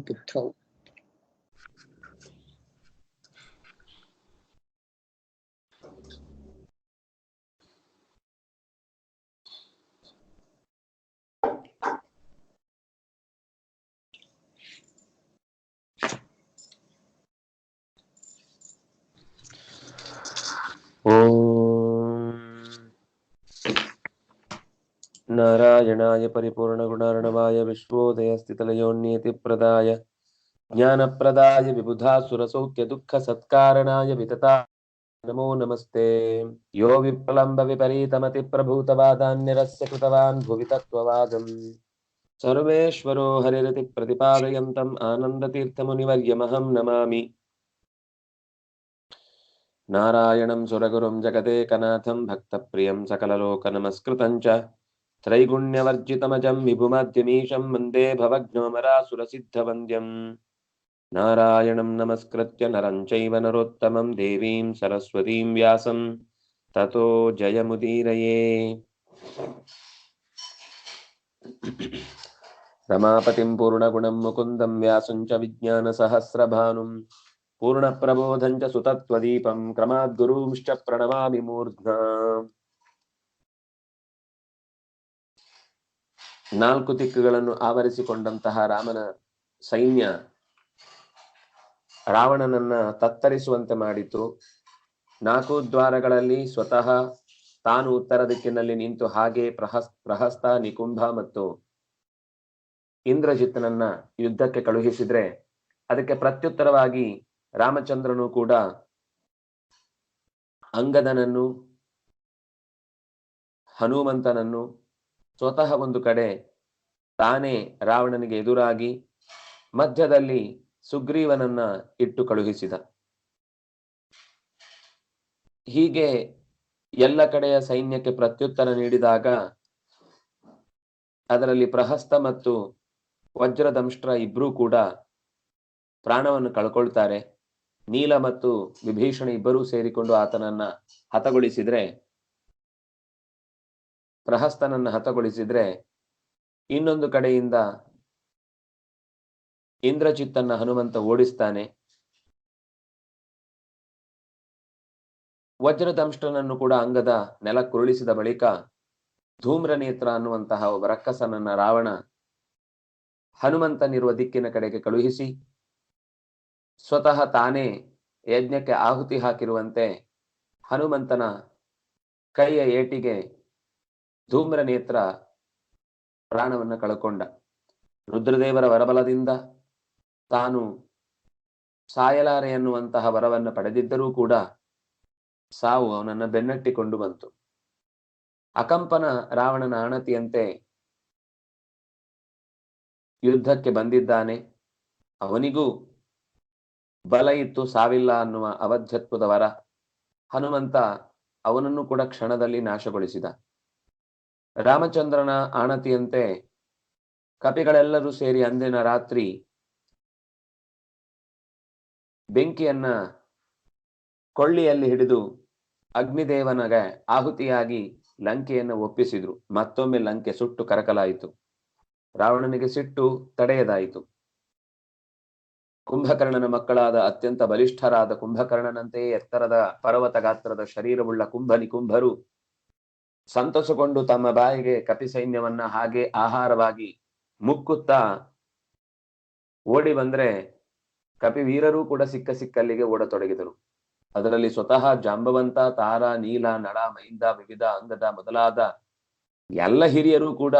पुत्रौ नारायणाय परिपूर्णगुणार्णवाय विश्वोदयस्थितिलयोन्नियतिप्रदाय ज्ञानप्रदाय विबुधासुरसौख्यदुःखसत्कारणाय वितता नमो नमस्ते। यो विप्लम्ब विपरीतमतिप्रभूतवादान्यरस्य कृतवान् भुवि तत्त्ववादम् सर्वेश्वरो हरिरति प्रतिपादयन्तम् आनन्दतीर्थमुनिवर्यमहं नमामि। नारायणं सुरगुरुं जगदेकनाथं भक्तप्रियं सकललोकनमस्कृतं च त्रैगुण्यवर्जितमजं विभुमाद्यमीशं वन्दे भवघ्नोमरासुरसिद्धवन्द्यं। नारायणं नमस्कृत्य नरं चैव नरोत्तमं देवीं सरस्वतीं व्यासं ततो जयमुदीरये। रमापतिं पूर्णगुणं मुकुन्दं व्यासं च विज्ञानसहस्रभानुं पूर्णप्रबोधं च सुतत्वदीपं क्रमाद्गुरूंश्च प्रणमामि मूर्ध्ना। ನಾಲ್ಕು ದಿಕ್ಕುಗಳನ್ನು ಆವರಿಸಿಕೊಂಡಂತಹ ರಾಮನ ಸೈನ್ಯ ರಾವಣನನ್ನ ತತ್ತರಿಸುವಂತೆ ಮಾಡಿತು. ನಾಲ್ಕು ದ್ವಾರಗಳಲ್ಲಿ ಸ್ವತಃ ತಾನು ಉತ್ತರ ದಿಕ್ಕಿನಲ್ಲಿ ನಿಂತು ಹಾಗೆ ಪ್ರಹಸ್ತ, ನಿಕುಂಭ ಮತ್ತು ಇಂದ್ರಜಿತ್ತನನ್ನ ಯುದ್ಧಕ್ಕೆ ಕಳುಹಿಸಿದ್ರೆ ಅದಕ್ಕೆ ಪ್ರತ್ಯುತ್ತರವಾಗಿ ರಾಮಚಂದ್ರನು ಕೂಡ ಅಂಗದನನ್ನು, ಹನುಮಂತನನ್ನು ಸ್ವತಃ ಒಂದು ಕಡೆ ತಾನೇ ರಾವಣನಿಗೆ ಎದುರಾಗಿ ಮಧ್ಯದಲ್ಲಿ ಸುಗ್ರೀವನನ್ನ ಇಟ್ಟು ಕಳುಹಿಸಿದ. ಹೀಗೆ ಎಲ್ಲ ಕಡೆಯ ಸೈನ್ಯಕ್ಕೆ ಪ್ರತ್ಯುತ್ತರ ನೀಡಿದಾಗ ಅದರಲ್ಲಿ ಪ್ರಹಸ್ತ ಮತ್ತು ವಜ್ರದಂಷ್ಟ್ರ ಇಬ್ರೂ ಕೂಡ ಪ್ರಾಣವನ್ನು ಕಳ್ಕೊಳ್ತಾರೆ. ನೀಲ ಮತ್ತು ವಿಭೀಷಣ ಇಬ್ಬರೂ ಸೇರಿಕೊಂಡು ಆತನನ್ನ ಹತಗೊಳಿಸಿದ್ರೆ, ಪ್ರಹಸ್ತನನ್ನ ಹತಗೊಳಿಸಿದ್ರೆ, ಇನ್ನೊಂದು ಕಡೆಯಿಂದ ಇಂದ್ರಜಿತ್ತನ್ನ ಹನುಮಂತ ಓಡಿಸ್ತಾನೆ. ವಜ್ರದಂಷ್ಟ್ರನನ್ನು ಕೂಡ ಅಂಗದ ನೆಲಕ್ಕುರುಳಿಸಿದ ಬಳಿಕ ಧೂಮ್ರನೇತ್ರ ಅನ್ನುವಂತಹ ಒಬ್ಬ ರಕ್ಕಸನನ್ನ ರಾವಣ ಹನುಮಂತನಿರುವ ದಿಕ್ಕಿನ ಕಡೆಗೆ ಕಳುಹಿಸಿ ಸ್ವತಃ ತಾನೇ ಯಜ್ಞಕ್ಕೆ ಆಹುತಿ ಹಾಕಿರುವಂತೆ ಹನುಮಂತನ ಕೈಯ ಏಟಿಗೆ ಧೂಮ್ರನೇತ್ರ ಪ್ರಾಣವನ್ನು ಕಳಕೊಂಡ. ರುದ್ರದೇವರ ವರಬಲದಿಂದ ತಾನು ಸಾಯಲಾರೆ ಎನ್ನುವಂತಹ ವರವನ್ನು ಪಡೆದಿದ್ದರೂ ಕೂಡ ಸಾವು ಅವನನ್ನ ಬೆನ್ನಟ್ಟಿಕೊಂಡು ಬಂತು. ಅಕಂಪನ ರಾವಣನ ಆಣತಿಯಂತೆ ಯುದ್ಧಕ್ಕೆ ಬಂದಿದ್ದಾನೆ. ಅವನಿಗೂ ಬಲ ಇತ್ತು, ಸಾವಿಲ್ಲ ಅನ್ನುವ ಅವಧ್ಯತ್ವದ ವರ. ಹನುಮಂತ ಅವನನ್ನು ಕೂಡ ಕ್ಷಣದಲ್ಲಿ ನಾಶಗೊಳಿಸಿದ. ರಾಮಚಂದ್ರನ ಆಣತಿಯಂತೆ ಕಪಿಗಳೆಲ್ಲರೂ ಸೇರಿ ಅಂದಿನ ರಾತ್ರಿ ಬೆಂಕಿಯನ್ನ ಕೊಳ್ಳಿಯಲ್ಲಿ ಹಿಡಿದು ಅಗ್ನಿದೇವನಿಗೆ ಆಹುತಿಯಾಗಿ ಲಂಕೆಯನ್ನು ಒಪ್ಪಿಸಿದ್ರು. ಮತ್ತೊಮ್ಮೆ ಲಂಕೆ ಸುಟ್ಟು ಕರಕಲಾಯಿತು. ರಾವಣನಿಗೆ ಸಿಟ್ಟು ತಡೆಯದಾಯಿತು. ಕುಂಭಕರ್ಣನ ಮಕ್ಕಳಾದ ಅತ್ಯಂತ ಬಲಿಷ್ಠರಾದ ಕುಂಭಕರ್ಣನಂತೆಯೇ ಎತ್ತರದ ಪರ್ವತ ಗಾತ್ರದ ಶರೀರವುಳ್ಳ ನಿಕುಂಭರು ಸಂತಸಗೊಂಡು ತಮ್ಮ ಬಾಯಿಗೆ ಕಪಿ ಸೈನ್ಯವನ್ನ ಹಾಗೆ ಆಹಾರವಾಗಿ ಮುಕ್ಕುತ್ತಾ ಓಡಿ ಬಂದ್ರೆ ಕಪಿವೀರರೂ ಕೂಡ ಸಿಕ್ಕಲ್ಲಿಗೆ ಓಡತೊಡಗಿದರು. ಅದರಲ್ಲಿ ಸ್ವತಃ ಜಾಂಬವಂತ, ತಾರ, ನೀಲ, ನಳ, ಮೈಂದ, ವಿವಿಧ, ಅಂಗದ ಮೊದಲಾದ ಎಲ್ಲ ಹಿರಿಯರು ಕೂಡ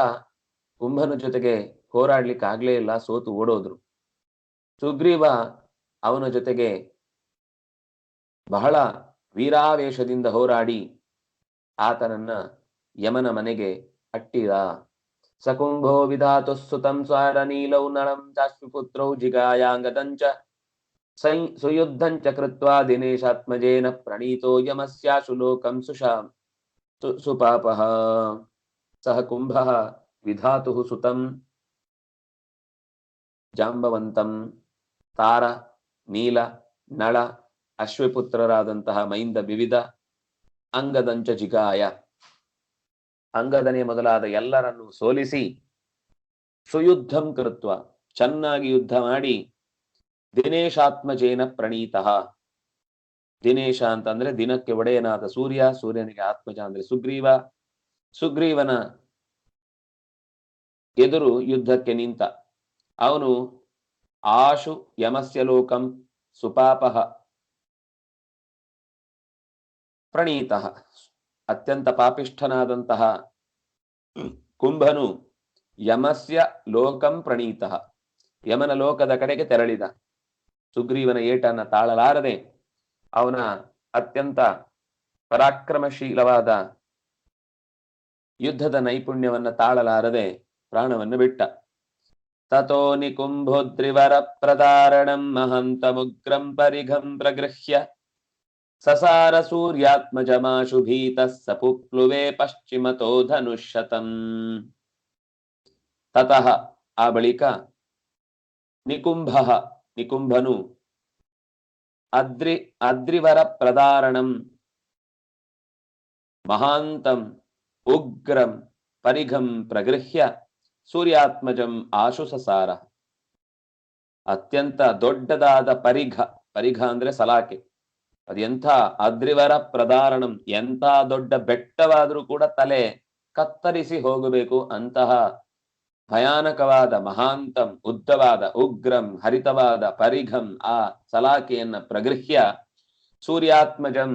ಕುಂಭನ ಜೊತೆಗೆ ಹೋರಾಡ್ಲಿಕ್ಕೆ ಆಗ್ಲೇ ಇಲ್ಲ, ಸೋತು ಓಡೋದ್ರು. ಸುಗ್ರೀವ ಅವನ ಜೊತೆಗೆ ಬಹಳ ವೀರಾವೇಶದಿಂದ ಹೋರಾಡಿ ಆತನನ್ನ ಯಮನ ಮನೆಗೆ ಅಟ್ಟಿದ. ಸಕುಂಭೋ ವಿಧಾತು ಸುತಂ ಸ್ವಾರ ನೀಲೌ ನಳಂ ಚಾಶ್ವಿಪುತ್ರೌ ಜಿಗಾಯಾಂಗದಂಚ ಸುಯುದ್ಧಂಚ ಕೃತ್ವಾ ದಿನೇಶಾತ್ಮಜೇನ ಪ್ರಣೀತೋ ಯಮಸ್ಯಾಶು ಲೋಕಂ ಸುಪಾಪಃ. ಸಹ ಕುಂಭಃ ವಿಧಾತು ಸುತಂ ಜಾಂಬವಂತಂ, ತಾರ, ನೀಲ, ನಳ, ಅಶ್ವಪುತ್ರರಾದಂತಹ ಮೈಂದ ವಿವಿಧ, ಅಂಗದಂಚ ಜಿಗಾಯ ಅಂಗದನೆ ಮೊದಲಾದ ಎಲ್ಲರನ್ನು ಸೋಲಿಸಿ ಸುಯುದ್ಧಂ ಕೃತ್ವ ಚೆನ್ನಾಗಿ ಯುದ್ಧ ಮಾಡಿ ದಿನೇಶಾತ್ಮಜೇನ ಪ್ರಣೀತಃ. ದಿನೇಶ ಅಂತಂದ್ರೆ ದಿನಕ್ಕೆ ಒಡೆಯನಾದ ಸೂರ್ಯ, ಸೂರ್ಯನಿಗೆ ಆತ್ಮಜ ಅಂದ್ರೆ ಸುಗ್ರೀವ, ಸುಗ್ರೀವನ ಎದುರು ಯುದ್ಧಕ್ಕೆ ನಿಂತ. ಅವನು ಆಶು ಯಮಸ್ಯ ಲೋಕಂ ಸುಪಾಪಃ ಪ್ರಣೀತಃ. ಅತ್ಯಂತ ಪಾಪಿಷ್ಠನಾದಂತಹ ಕುಂಭನು ಯಮಸ್ಯ ಲೋಕಂ ಪ್ರಣೀತಃ, ಯಮನ ಲೋಕದ ಕಡೆಗೆ ತೆರಳಿದ. ಸುಗ್ರೀವನ ಏಟನ್ನ ತಾಳಲಾರದೆ ಅವನ ಅತ್ಯಂತ ಪರಾಕ್ರಮಶೀಲವಾದ ಯುದ್ಧದ ನೈಪುಣ್ಯವನ್ನ ತಾಳಲಾರದೆ ಪ್ರಾಣವನ್ನು ಬಿಟ್ಟ. ತಥೋ ನಿಕುಂಭೋದ್ರಿವರ ಪ್ರದಾರಣಂ ಮಹಂತಮುಗ್ರಂ ಪರಿಘಂ ಪ್ರಗೃಹ್ಯ ಸಸಾರ ಸೂರ್ಯಾತ್ಮಜಮಾಶು ಭೀತಃ ಸಪುಪ್ಲುವೆ ಪಶ್ಚಿಮತೋ ಧನುಷ್ಯತಂ. ತತಃ ಆ ಬಳಿಕ ನಿಕುಂಭನು ಅದ್ರಿವರ ಪ್ರದಾರಣಂ ಮಹಾಂತಂ ಉಗ್ರಂ ಪರಿಘಂ ಪ್ರಗೃಹ್ಯ ಸೂರ್ಯಾತ್ಮಜಂ ಆಶು ಸಸಾರ. ಅತ್ಯಂತ ದೊಡ್ಡದಾದ ಪರಿಘ ಅಂದ್ರೆ ಸಲಾಕೆ, ಅದೆಂಥ ಅದ್ರಿವರ ಪ್ರದಾರಣಂ, ಎಂಥ ದೊಡ್ಡ ಬೆಟ್ಟವಾದ್ರೂ ಕೂಡ ತಲೆ ಕತ್ತರಿಸಿ ಹೋಗಬೇಕು ಅಂತಹ ಭಯಾನಕವಾದ ಮಹಾಂತಂ ಉದ್ದವಾದ ಉಗ್ರಂ ಹರಿತವಾದ ಪರಿಘಂ ಆ ಸಲಾಕೆಯನ್ನ ಪ್ರಗೃಹ್ಯ ಸೂರ್ಯಾತ್ಮಜಂ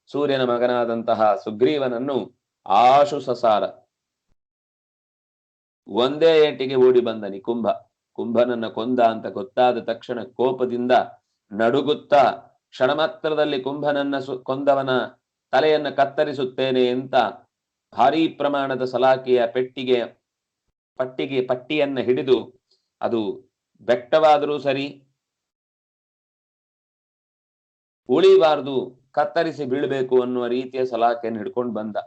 ಸೂರ್ಯನ ಮಗನಾದಂತಹ ಸುಗ್ರೀವನನ್ನು ಆಶು ಸಸಾರ ಒಂದೇ ಏಟಿಗೆ ಓಡಿ ಬಂದ ಕುಂಭನನ್ನ ಕೊಂದ ಅಂತ ಗೊತ್ತಾದ ತಕ್ಷಣ ಕೋಪದಿಂದ ನಡುಗುತ್ತಾ ಕ್ಷಣಮಾತ್ರದಲ್ಲಿ ಕುಂಭನನ್ನ ಕೊಂದವನ ತಲೆಯನ್ನ ಕತ್ತರಿಸುತ್ತೇನೆ ಅಂತ ಭಾರೀ ಪ್ರಮಾಣದ ಸಲಾಕೆಯ ಪಟ್ಟಿಯನ್ನ ಹಿಡಿದು, ಅದು ಬೆಟ್ಟವಾದರೂ ಸರಿ ಉಳಿಬಾರ್ದು, ಕತ್ತರಿಸಿ ಬೀಳ್ಬೇಕು ಅನ್ನುವ ರೀತಿಯ ಸಲಾಕೆಯನ್ನು ಹಿಡ್ಕೊಂಡು ಬಂದ.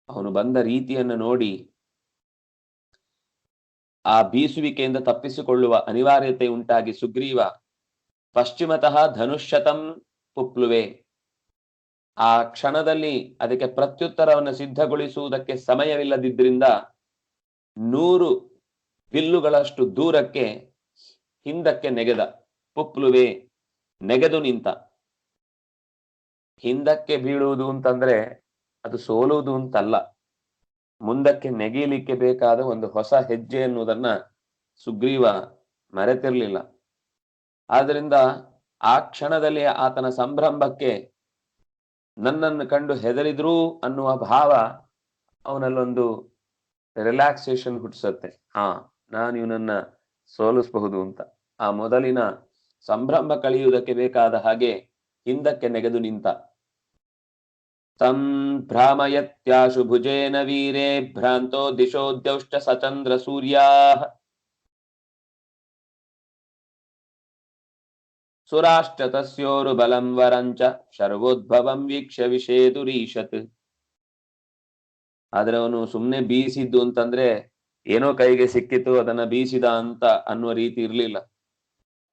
ಅವನು ಬಂದ ರೀತಿಯನ್ನು ನೋಡಿ ಆ ಬೀಸುವಿಕೆಯಿಂದ ತಪ್ಪಿಸಿಕೊಳ್ಳುವ ಅನಿವಾರ್ಯತೆ ಉಂಟಾಗಿ ಸುಗ್ರೀವ ಪಶ್ಚಿಮತಃ ಧನುಷ್ಯತಂ ಪುಪ್ಲುವೆ, ಆ ಕ್ಷಣದಲ್ಲಿ ಅದಕ್ಕೆ ಪ್ರತ್ಯುತ್ತರವನ್ನು ಸಿದ್ಧಗೊಳಿಸುವುದಕ್ಕೆ ಸಮಯವಿಲ್ಲದಿದ್ದರಿಂದ 100 ಬಿಲ್ಲುಗಳಷ್ಟು ದೂರಕ್ಕೆ ಹಿಂದಕ್ಕೆ ನೆಗೆದ. ಪುಪ್ಲುವೆ ನೆಗೆದು ನಿಂತ. ಹಿಂದಕ್ಕೆ ಬೀಳುವುದು ಅಂತಂದ್ರೆ ಅದು ಸೋಲುವುದು ಅಂತಲ್ಲ, ಮುಂದಕ್ಕೆ ನೆಗೆಯಲಿಕ್ಕೆ ಬೇಕಾದ ಒಂದು ಹೊಸ ಹೆಜ್ಜೆ ಎನ್ನುವುದನ್ನ ಸುಗ್ರೀವ ಮರೆತಿರ್ಲಿಲ್ಲ. ಆದ್ರಿಂದ ಆ ಕ್ಷಣದಲ್ಲಿ ಆತನ ಸಂಭ್ರಮಕ್ಕೆ ನನ್ನನ್ನು ಕಂಡು ಹೆದರಿದ್ರು ಅನ್ನುವ ಭಾವ ಅವನಲ್ಲೊಂದು ರಿಲ್ಯಾಕ್ಸೇಷನ್ ಹುಟ್ಟಿಸುತ್ತೆ. ನಾನು ಇವನನ್ನ ಸೋಲಿಸಬಹುದು ಅಂತ ಆ ಮೊದಲಿನ ಸಂಭ್ರಮ ಕಳೆಯುವುದಕ್ಕೆ ಬೇಕಾದ ಹಾಗೆ ಹಿಂದಕ್ಕೆ ನೆಗೆದು ನಿಂತ. ತಂ ಭ್ರಾಮಯತ್ಯಾಶು ಭುಜೇನ ವೀರೇ ಭ್ರಾಂತೋ ದಿಶೋದ್ಯೌಷ್ಟ ಸಚಂದ್ರ ಸೂರ್ಯಾ ಸುರಾಶ್ಚ ತಸ್ಯೋರು ಬಲಂ ವರಂಚ ಶರ್ವೋದ್ಭವಂ ವೀಕ್ಷ್ಯ ವಿಷೇದುರೀಶತ್. ಆದ್ರೆ ಅವನು ಸುಮ್ನೆ ಬೀಸಿದ್ದು ಅಂತಂದ್ರೆ ಏನೋ ಕೈಗೆ ಸಿಕ್ಕಿತು ಅದನ್ನ ಬೀಸಿದ ಅಂತ ಅನ್ನುವ ರೀತಿ ಇರ್ಲಿಲ್ಲ.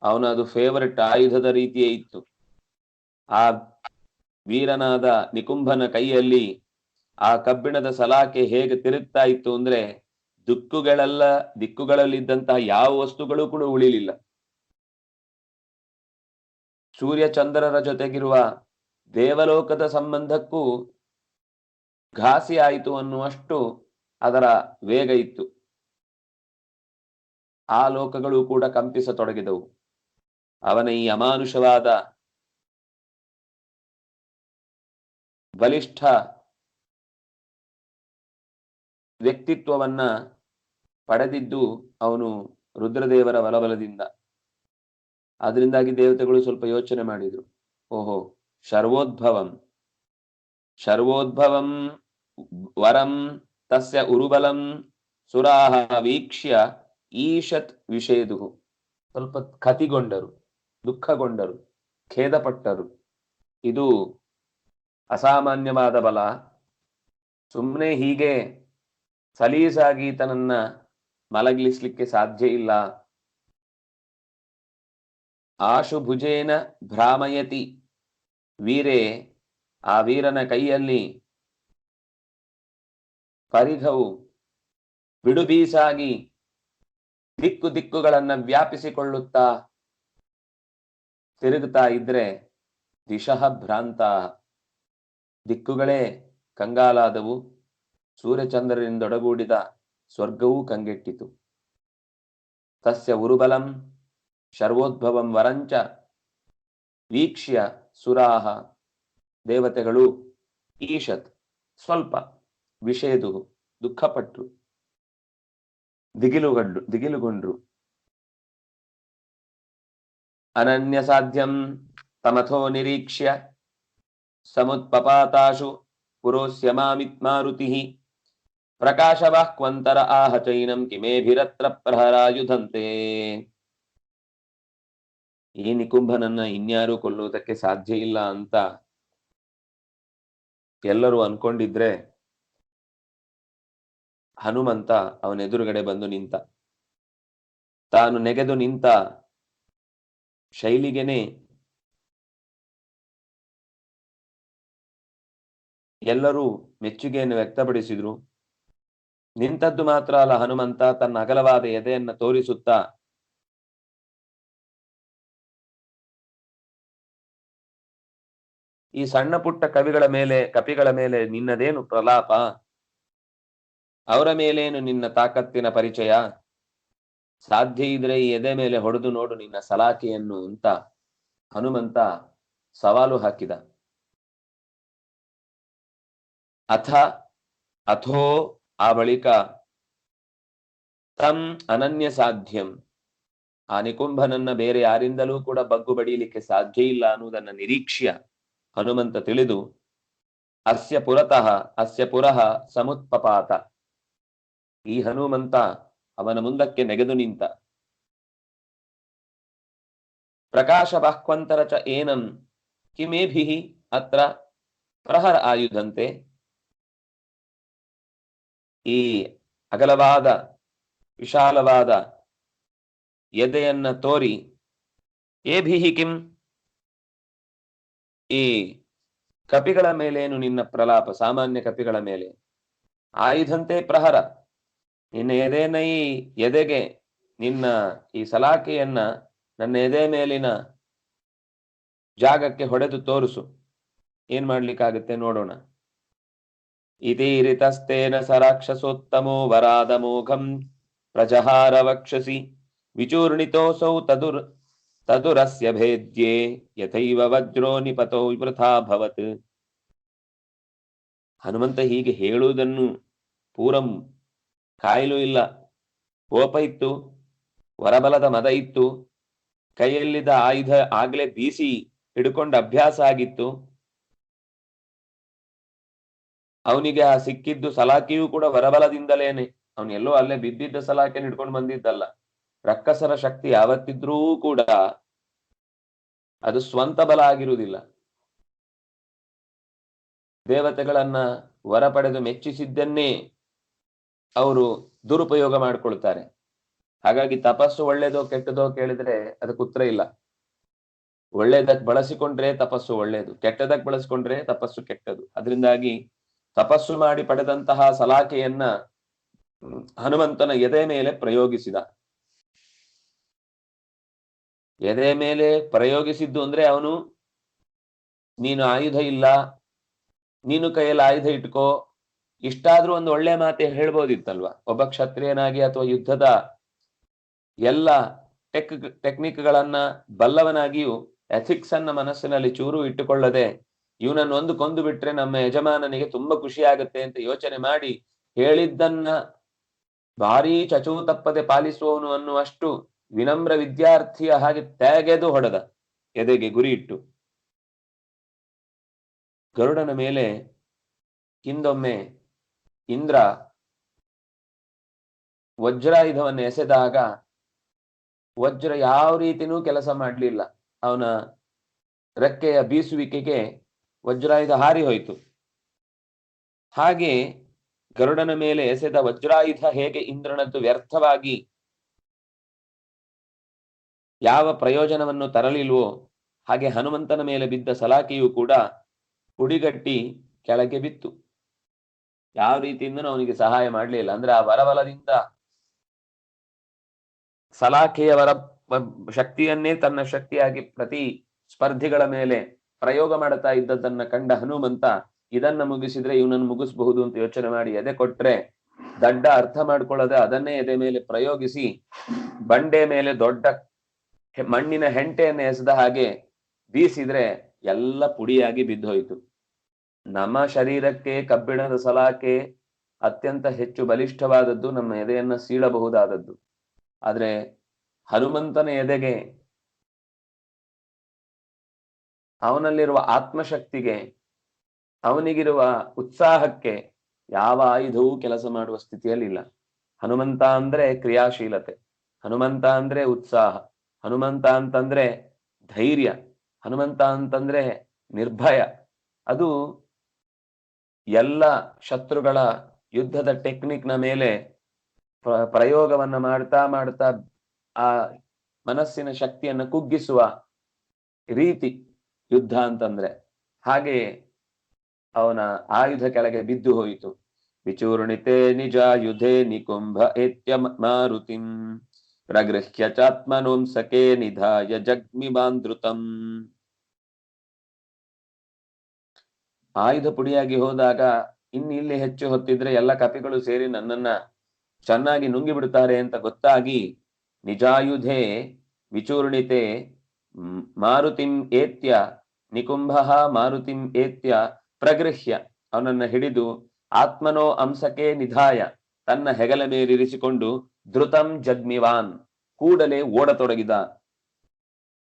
ಅವನ ಅದು ಫೇವರೆಟ್ ಆಯುಧದ ರೀತಿಯೇ ಇತ್ತು. ಆ ವೀರನಾದ ನಿಕುಂಭನ ಕೈಯಲ್ಲಿ ಆ ಕಬ್ಬಿಣದ ಸಲಾಕೆ ಹೇಗೆ ತಿರುಗ್ತಾ ಇತ್ತು ಅಂದ್ರೆ ದಿಕ್ಕುಗಳಲ್ಲಿದ್ದಂತಹ ಯಾವ ವಸ್ತುಗಳು ಕೂಡ ಉಳಿಲಿಲ್ಲ. ಸೂರ್ಯ ಚಂದ್ರರ ಜೊತೆಗಿರುವ ದೇವಲೋಕದ ಸಂಬಂಧಕ್ಕೂ ಘಾಸಿ ಆಯಿತು ಅನ್ನುವಷ್ಟು ಅದರ ವೇಗ ಇತ್ತು. ಆ ಲೋಕಗಳು ಕೂಡ ಕಂಪಿಸತೊಡಗಿದವು. ಅವನ ಈ ಅಮಾನುಷವಾದ ಬಲಿಷ್ಠ ವ್ಯಕ್ತಿತ್ವವನ್ನ ಪಡೆದಿದ್ದು ಅವನು ರುದ್ರದೇವರ ಬಲಬಲದಿಂದ. ಅದರಿಂದಾಗಿ ದೇವತೆಗಳು ಸ್ವಲ್ಪ ಯೋಚನೆ ಮಾಡಿದ್ರು, ಓಹೋ ಶರ್ವೋದ್ಭವಂ ವರಂ ತಸ್ಯ ಉರುಬಲಂ ಸುರಾಹ ವೀಕ್ಷ್ಯ ಈಶತ್ ವಿಷೇದು. ಸ್ವಲ್ಪ ಕತಿಗೊಂಡರು, ದುಃಖಗೊಂಡರು, ಖೇದಪಟ್ಟರು. ಇದು ಅಸಾಮಾನ್ಯವಾದ ಬಲ, ಸುಮ್ಮನೆ ಹೀಗೆ ಸಲೀಸಾಗಿ ತನ್ನನ್ನ ಮಲಗಿಲಿಸ್ಲಿಕ್ಕೆ ಸಾಧ್ಯ ಇಲ್ಲ. ಆಶುಭುಜೇನ ಭ್ರಾಮಯತಿ ವೀರೇ, ಆ ವೀರನ ಕೈಯಲ್ಲಿ ಪರಿಘವು ಬಿಡುಬೀಸಾಗಿ ದಿಕ್ಕು ದಿಕ್ಕುಗಳನ್ನ ವ್ಯಾಪಿಸಿಕೊಳ್ಳುತ್ತಾ ತಿರುಗುತ್ತಾ ಇದ್ರೆ ದಿಶಃ ಭ್ರಾಂತ, ದಿಕ್ಕುಗಳೇ ಕಂಗಾಲಾದವು. ಸೂರ್ಯಚಂದ್ರರಿಂದೊಡಗೂಡಿದ ಸ್ವರ್ಗವೂ ಕಂಗೆಟ್ಟಿತು. ತಸ್ಯ ಉರುಬಲಂ ಶರ್ವೋದ್ಭವಂ ವರಂಚ ವೀಕ್ಷ್ಯ ಸುರಾಹ, ದೇವತೆಗಳು ಈಶತ್ ಸ್ವಲ್ಪ ವಿಷೇದು ದುಃಖಪಟ್ಟರು, ದಿಗಿಲುಗೊಂಡ್ರು. ಅನನ್ಯ ಸಾಧ್ಯಂ ತಮಥೋ ನಿರೀಕ್ಷ್ಯ ಸಮುತ್ಪಪಾತಾಶು ಪುರೋಸ್ಯ ಮಾರುತಿ ಪ್ರಕಾಶವಾಃ ಕ್ವಂತರ ಆಹ ಚೈನಂ ಕಿಮೇಭಿರತ್ರ ಪ್ರಹರಾಯುಧಂತೆ. ಈ ನಿಕುಂಭನನ್ನ ಇನ್ಯಾರು ಕೊಲ್ಲುವುದಕ್ಕೆ ಸಾಧ್ಯ ಇಲ್ಲ ಅಂತ ಎಲ್ಲರೂ ಅನ್ಕೊಂಡಿದ್ರೆ ಹನುಮಂತ ಅವನ ಎದುರುಗಡೆ ಬಂದು ನಿಂತ. ತಾನು ನೆಗೆದು ನಿಂತ ಶೈಲಿಗೆನೆ ಎಲ್ಲರೂ ಮೆಚ್ಚುಗೆಯನ್ನು ವ್ಯಕ್ತಪಡಿಸಿದ್ರು. ನಿಂತದ್ದು ಮಾತ್ರ ಅಲ್ಲ, ಹನುಮಂತ ತನ್ನ ಅಗಲವಾದ ಎದೆಯನ್ನ ತೋರಿಸುತ್ತಾ ಈ ಸಣ್ಣ ಪುಟ್ಟ ಕಪಿಗಳ ಮೇಲೆ ನಿನ್ನದೇನು ಪ್ರಲಾಪ, ಅವರ ಮೇಲೇನು ನಿನ್ನ ತಾಕತ್ತಿನ ಪರಿಚಯ, ಸಾಧ್ಯ ಇದ್ರೆ ಈ ಎದೆ ಮೇಲೆ ಹೊಡೆದು ನೋಡು ನಿನ್ನ ಸಲಾಕೆಯನ್ನು ಅಂತ ಹನುಮಂತ ಸವಾಲು ಹಾಕಿದ. ಅಥೋ ಆ ಬಳಿಕ ತಂ ಅನನ್ಯ ಸಾಧ್ಯಂ, ಆ ನಿಕುಂಭನನ್ನ ಬೇರೆ ಯಾರಿಂದಲೂ ಕೂಡ ಬಗ್ಗು ಬಡಿಯಲಿಕ್ಕೆ ಸಾಧ್ಯ ಇಲ್ಲ ಅನ್ನುವುದನ್ನ ನಿರೀಕ್ಷ್ಯ ಹನುಮಂತ ತಿಳಿದು ಅಸ್ಯ ಪುರಃ ಸಮುತ್ಪಪಾತ, ಈ ಹನುಮಂತ ಅವನ ಮುಂದಕ್ಕೆ ನೆಗೆದು ನಿಂತ. ಪ್ರಕಾಶ ಬಾಹ್ವಂತರ ಚ ಏನಂ ಕಿಮೇಭಿಃ ಅತ್ರ ಪ್ರಹರ ಆಯುಧಂತೆ, ಈ ಅಗಲವಾದ ವಿಶಾಲವಾದ ಎದೆಯನ್ನ ತೋರಿ ಏಭಿಹಿ ಕಿಂ, ಈ ಕಪಿಗಳ ಮೇಲೇನು ನಿನ್ನ ಪ್ರಲಾಪ, ಸಾಮಾನ್ಯ ಕಪಿಗಳ ಮೇಲೆ ಆಯುಧಂತೆ ಪ್ರಹರ, ನಿನ್ನ ಎದೆಗೆ ನಿನ್ನ ಈ ಸಲಾಕೆಯನ್ನ ನನ್ನ ಎದೆ ಮೇಲಿನ ಜಾಗಕ್ಕೆ ಹೊಡೆದು ತೋರಿಸು, ಏನ್ ಮಾಡ್ಲಿಕ್ಕಾಗುತ್ತೆ ನೋಡೋಣ. ಇತೀರಿತಸ್ತೇನ ಸರಾಕ್ಷಸೋತ್ತಮೋ ವರಾದ ಮೋಘಂ ಪ್ರಜಹಾರ ವಕ್ಷಸಿ ವಿಚೂರ್ಣಿತೋಸೌ ತದುರಸ್ಯ ಭೇದ್ಯೆ ಯಥೈವ ವಜ್ರೋ ನಿಪತೋ ವೃಥಾಭವತ್. ಹನುಮಂತ ಹೀಗೆ ಹೇಳುವುದನ್ನು ಪೂರಂ ಕಾಯಲು ಇಲ್ಲ. ಕೋಪ ಇತ್ತು, ವರಬಲದ ಮದ ಇತ್ತು, ಕೈಯಲ್ಲಿದ್ದ ಆಯುಧ ಆಗ್ಲೇ ಬೀಸಿ ಹಿಡ್ಕೊಂಡು ಅಭ್ಯಾಸ ಆಗಿತ್ತು. ಅವನಿಗೆ ಆ ಸಿಕ್ಕಿದ್ದು ಸಲಾಕೆಯೂ ಕೂಡ ವರಬಲದಿಂದಲೇನೆ. ಅವನೆಲ್ಲೋ ಅಲ್ಲೇ ಬಿದ್ದಿದ್ದ ಸಲಾಕೆಯನ್ನು ಹಿಡ್ಕೊಂಡು ಬಂದಿದ್ದಲ್ಲ. ರಕ್ಕಸರ ಶಕ್ತಿ ಯಾವತ್ತಿದ್ರೂ ಕೂಡ ಅದು ಸ್ವಂತ ಬಲ ಆಗಿರುವುದಿಲ್ಲ. ದೇವತೆಗಳನ್ನ ವರ ಪಡೆದು ಮೆಚ್ಚಿಸಿದ್ದನ್ನೇ ಅವರು ದುರುಪಯೋಗ ಮಾಡಿಕೊಳ್ತಾರೆ. ಹಾಗಾಗಿ ತಪಸ್ಸು ಒಳ್ಳೇದೋ ಕೆಟ್ಟದೋ ಕೇಳಿದ್ರೆ ಅದಕ್ಕೆ ಉತ್ತರ ಇಲ್ಲ. ಒಳ್ಳೇದಕ್ಕೆ ಬಳಸಿಕೊಂಡ್ರೆ ತಪಸ್ಸು ಒಳ್ಳೇದು, ಕೆಟ್ಟದಕ್ಕೆ ಬಳಸಿಕೊಂಡ್ರೆ ತಪಸ್ಸು ಕೆಟ್ಟದು. ಅದರಿಂದಾಗಿ ತಪಸ್ಸು ಮಾಡಿ ಪಡೆದಂತಹ ಸಲಾಕೆಯನ್ನ ಹನುಮಂತನ ಎದೆ ಮೇಲೆ ಪ್ರಯೋಗಿಸಿದ. ಎದೆ ಮೇಲೆ ಪ್ರಯೋಗಿಸಿದ್ದು ಅಂದ್ರೆ ಅವನು, ನೀನು ಆಯುಧ ಇಲ್ಲ, ನೀನು ಕೈಯಲ್ಲಿ ಆಯುಧ ಇಟ್ಕೋ, ಇಷ್ಟಾದ್ರೂ ಒಂದು ಒಳ್ಳೆ ಮಾತೆ ಹೇಳ್ಬೋದಿತ್ತಲ್ವ. ಒಬ್ಬ ಕ್ಷತ್ರಿಯನಾಗಿ ಅಥವಾ ಯುದ್ಧದ ಎಲ್ಲ ಟೆಕ್ನಿಕ್ಗಳನ್ನ ಬಲ್ಲವನಾಗಿಯೂ ಎಥಿಕ್ಸ್ ಅನ್ನ ಮನಸ್ಸಿನಲ್ಲಿ ಚೂರು ಇಟ್ಟುಕೊಳ್ಳದೆ, ಇವನನ್ನು ಒಂದು ಕೊಂದು ಬಿಟ್ರೆ ನಮ್ಮ ಯಜಮಾನನಿಗೆ ತುಂಬಾ ಖುಷಿ ಆಗುತ್ತೆ ಅಂತ ಯೋಚನೆ ಮಾಡಿ ಹೇಳಿದ್ದನ್ನ ಭಾರೀ ಚಚೂ ತಪ್ಪದೆ ಪಾಲಿಸುವವನು ಅನ್ನುವಷ್ಟು ವಿನಮ್ರ ವಿದ್ಯಾರ್ಥಿಯ ಹಾಗೆ ತೆಗೆದು ಹೊಡೆದ, ಎದೆಗೆ ಗುರಿ ಇಟ್ಟು. ಗರುಡನ ಮೇಲೆ ಹಿಂದೊಮ್ಮೆ ಇಂದ್ರ ವಜ್ರಾಯುಧವನ್ನು ಎಸೆದಾಗ ವಜ್ರ ಯಾವ ರೀತಿನೂ ಕೆಲಸ ಮಾಡಲಿಲ್ಲ. ಅವನ ರೆಕ್ಕೆಯ ಬೀಸುವಿಕೆಗೆ ವಜ್ರಾಯುಧ ಹಾರಿ ಹೋಯಿತು. ಹಾಗೆ ಗರುಡನ ಮೇಲೆ ಎಸೆದ ವಜ್ರಾಯುಧ ಹೇಗೆ ಇಂದ್ರನದ್ದು ವ್ಯರ್ಥವಾಗಿ ಯಾವ ಪ್ರಯೋಜನವನ್ನು ತರಲಿಲ್ವೋ, ಹಾಗೆ ಹನುಮಂತನ ಮೇಲೆ ಬಿದ್ದ ಸಲಾಕೆಯೂ ಕೂಡ ಪುಡಿಗಟ್ಟಿ ಕೆಳಗೆ ಬಿತ್ತು. ಯಾವ ರೀತಿಯಿಂದನೂ ಅವನಿಗೆ ಸಹಾಯ ಮಾಡ್ಲಿಲ್ಲ. ಅಂದ್ರೆ ಆ ವರಬಲದಿಂದ ಸಲಾಖೆಯವರ ಶಕ್ತಿಯನ್ನೇ ತನ್ನ ಶಕ್ತಿಯಾಗಿ ಪ್ರತಿ ಸ್ಪರ್ಧಿಗಳ ಮೇಲೆ ಪ್ರಯೋಗ ಮಾಡ್ತಾ ಇದ್ದದ್ದನ್ನ ಕಂಡ ಹನುಮಂತ ಇದನ್ನ ಮುಗಿಸಿದ್ರೆ ಇವನನ್ನು ಮುಗಿಸಬಹುದು ಅಂತ ಯೋಚನೆ ಮಾಡಿ ಎದೆ ಕೊಟ್ರೆ ದಡ್ಡ ಅರ್ಥ ಮಾಡ್ಕೊಳ್ಳದೆ ಅದನ್ನೇ ಎದೆ ಮೇಲೆ ಪ್ರಯೋಗಿಸಿ ಬಂಡೆ ಮೇಲೆ ದೊಡ್ಡ ಮಣ್ಣಿನ ಹೆಂಟೆಯನ್ನು ಎಸೆದ ಹಾಗೆ ಬೀಸಿದ್ರೆ ಎಲ್ಲ ಪುಡಿಯಾಗಿ ಬಿದ್ದೋಯ್ತು. ನಮ್ಮ ಶರೀರಕ್ಕೆ ಕಬ್ಬಿಣದ ಸಲಾಕೆ ಅತ್ಯಂತ ಹೆಚ್ಚು ಬಲಿಷ್ಠವಾದದ್ದು, ನಮ್ಮ ಎದೆಯನ್ನ ಸೀಳಬಹುದಾದದ್ದು. ಆದ್ರೆ ಹನುಮಂತನ ಎದೆಗೆ, ಅವನಲ್ಲಿರುವ ಆತ್ಮಶಕ್ತಿಗೆ, ಅವನಿಗಿರುವ ಉತ್ಸಾಹಕ್ಕೆ ಯಾವ ಆಯುಧವೂ ಕೆಲಸ ಮಾಡುವ ಸ್ಥಿತಿಯಲ್ಲಿ ಇಲ್ಲ. ಹನುಮಂತ ಅಂದ್ರೆ ಕ್ರಿಯಾಶೀಲತೆ, ಹನುಮಂತ ಅಂದ್ರೆ ಉತ್ಸಾಹ, ಹನುಮಂತ ಅಂತಂದ್ರೆ ಧೈರ್ಯ, ಹನುಮಂತ ಅಂತಂದ್ರೆ ನಿರ್ಭಯ. ಅದು ಎಲ್ಲ ಶತ್ರುಗಳ ಯುದ್ಧದ ಟೆಕ್ನಿಕ್ನ ಮೇಲೆ ಪ್ರಯೋಗವನ್ನ ಮಾಡ್ತಾ ಮಾಡ್ತಾ ಆ ಮನಸ್ಸಿನ ಶಕ್ತಿಯನ್ನ ಕುಗ್ಗಿಸುವ ರೀತಿ ಯುದ್ಧ ಅಂತಂದ್ರೆ. ಹಾಗೆ ಅವನ ಆಯುಧ ಕೆಳಗೆ ಬಿದ್ದು ಹೋಯಿತು. ವಿಚೂರ್ಣಿತೆ ನಿಜಾಯುಧೇ ನಿಕುಂಭ ಏತ್ಯ ಮಾರುತಿಂ ಪ್ರಗೃಹ್ಯ ಚಾತ್ಮನೋಂಸಕೆ ನಿಧಾಯ ಜಗ್ಮಿಮಾಂದ್ರುತಂ. ಆಯುಧ ಪುಡಿಯಾಗಿ ಹೋದಾಗ ಇಲ್ಲಿ ಹೆಚ್ಚು ಹೊತ್ತಿದ್ರೆ ಎಲ್ಲ ಕಪಿಗಳು ಸೇರಿ ನನ್ನನ್ನ ಚೆನ್ನಾಗಿ ನುಂಗಿ ಬಿಡ್ತಾರೆ ಅಂತ ಗೊತ್ತಾಗಿ ನಿಜಾಯುಧೆ ವಿಚೂರ್ಣಿತೆ ಮಾರುತಿಂ ಏತ್ಯ ನಿಕುಂಭ ಮಾರುತಿಂ ಏತ್ಯ ಪ್ರಗೃಹ್ಯ, ಅವನನ್ನ ಹಿಡಿದು ಆತ್ಮನೋ ಅಂಸಕೆ ನಿಧಾಯ, ತನ್ನ ಹೆಗಲ ಮೇಲಿರಿಸಿಕೊಂಡು ಧೃತಂ ಜಗ್ಮಿವಾನ್, ಕೂಡಲೇ ಓಡತೊಡಗಿದ.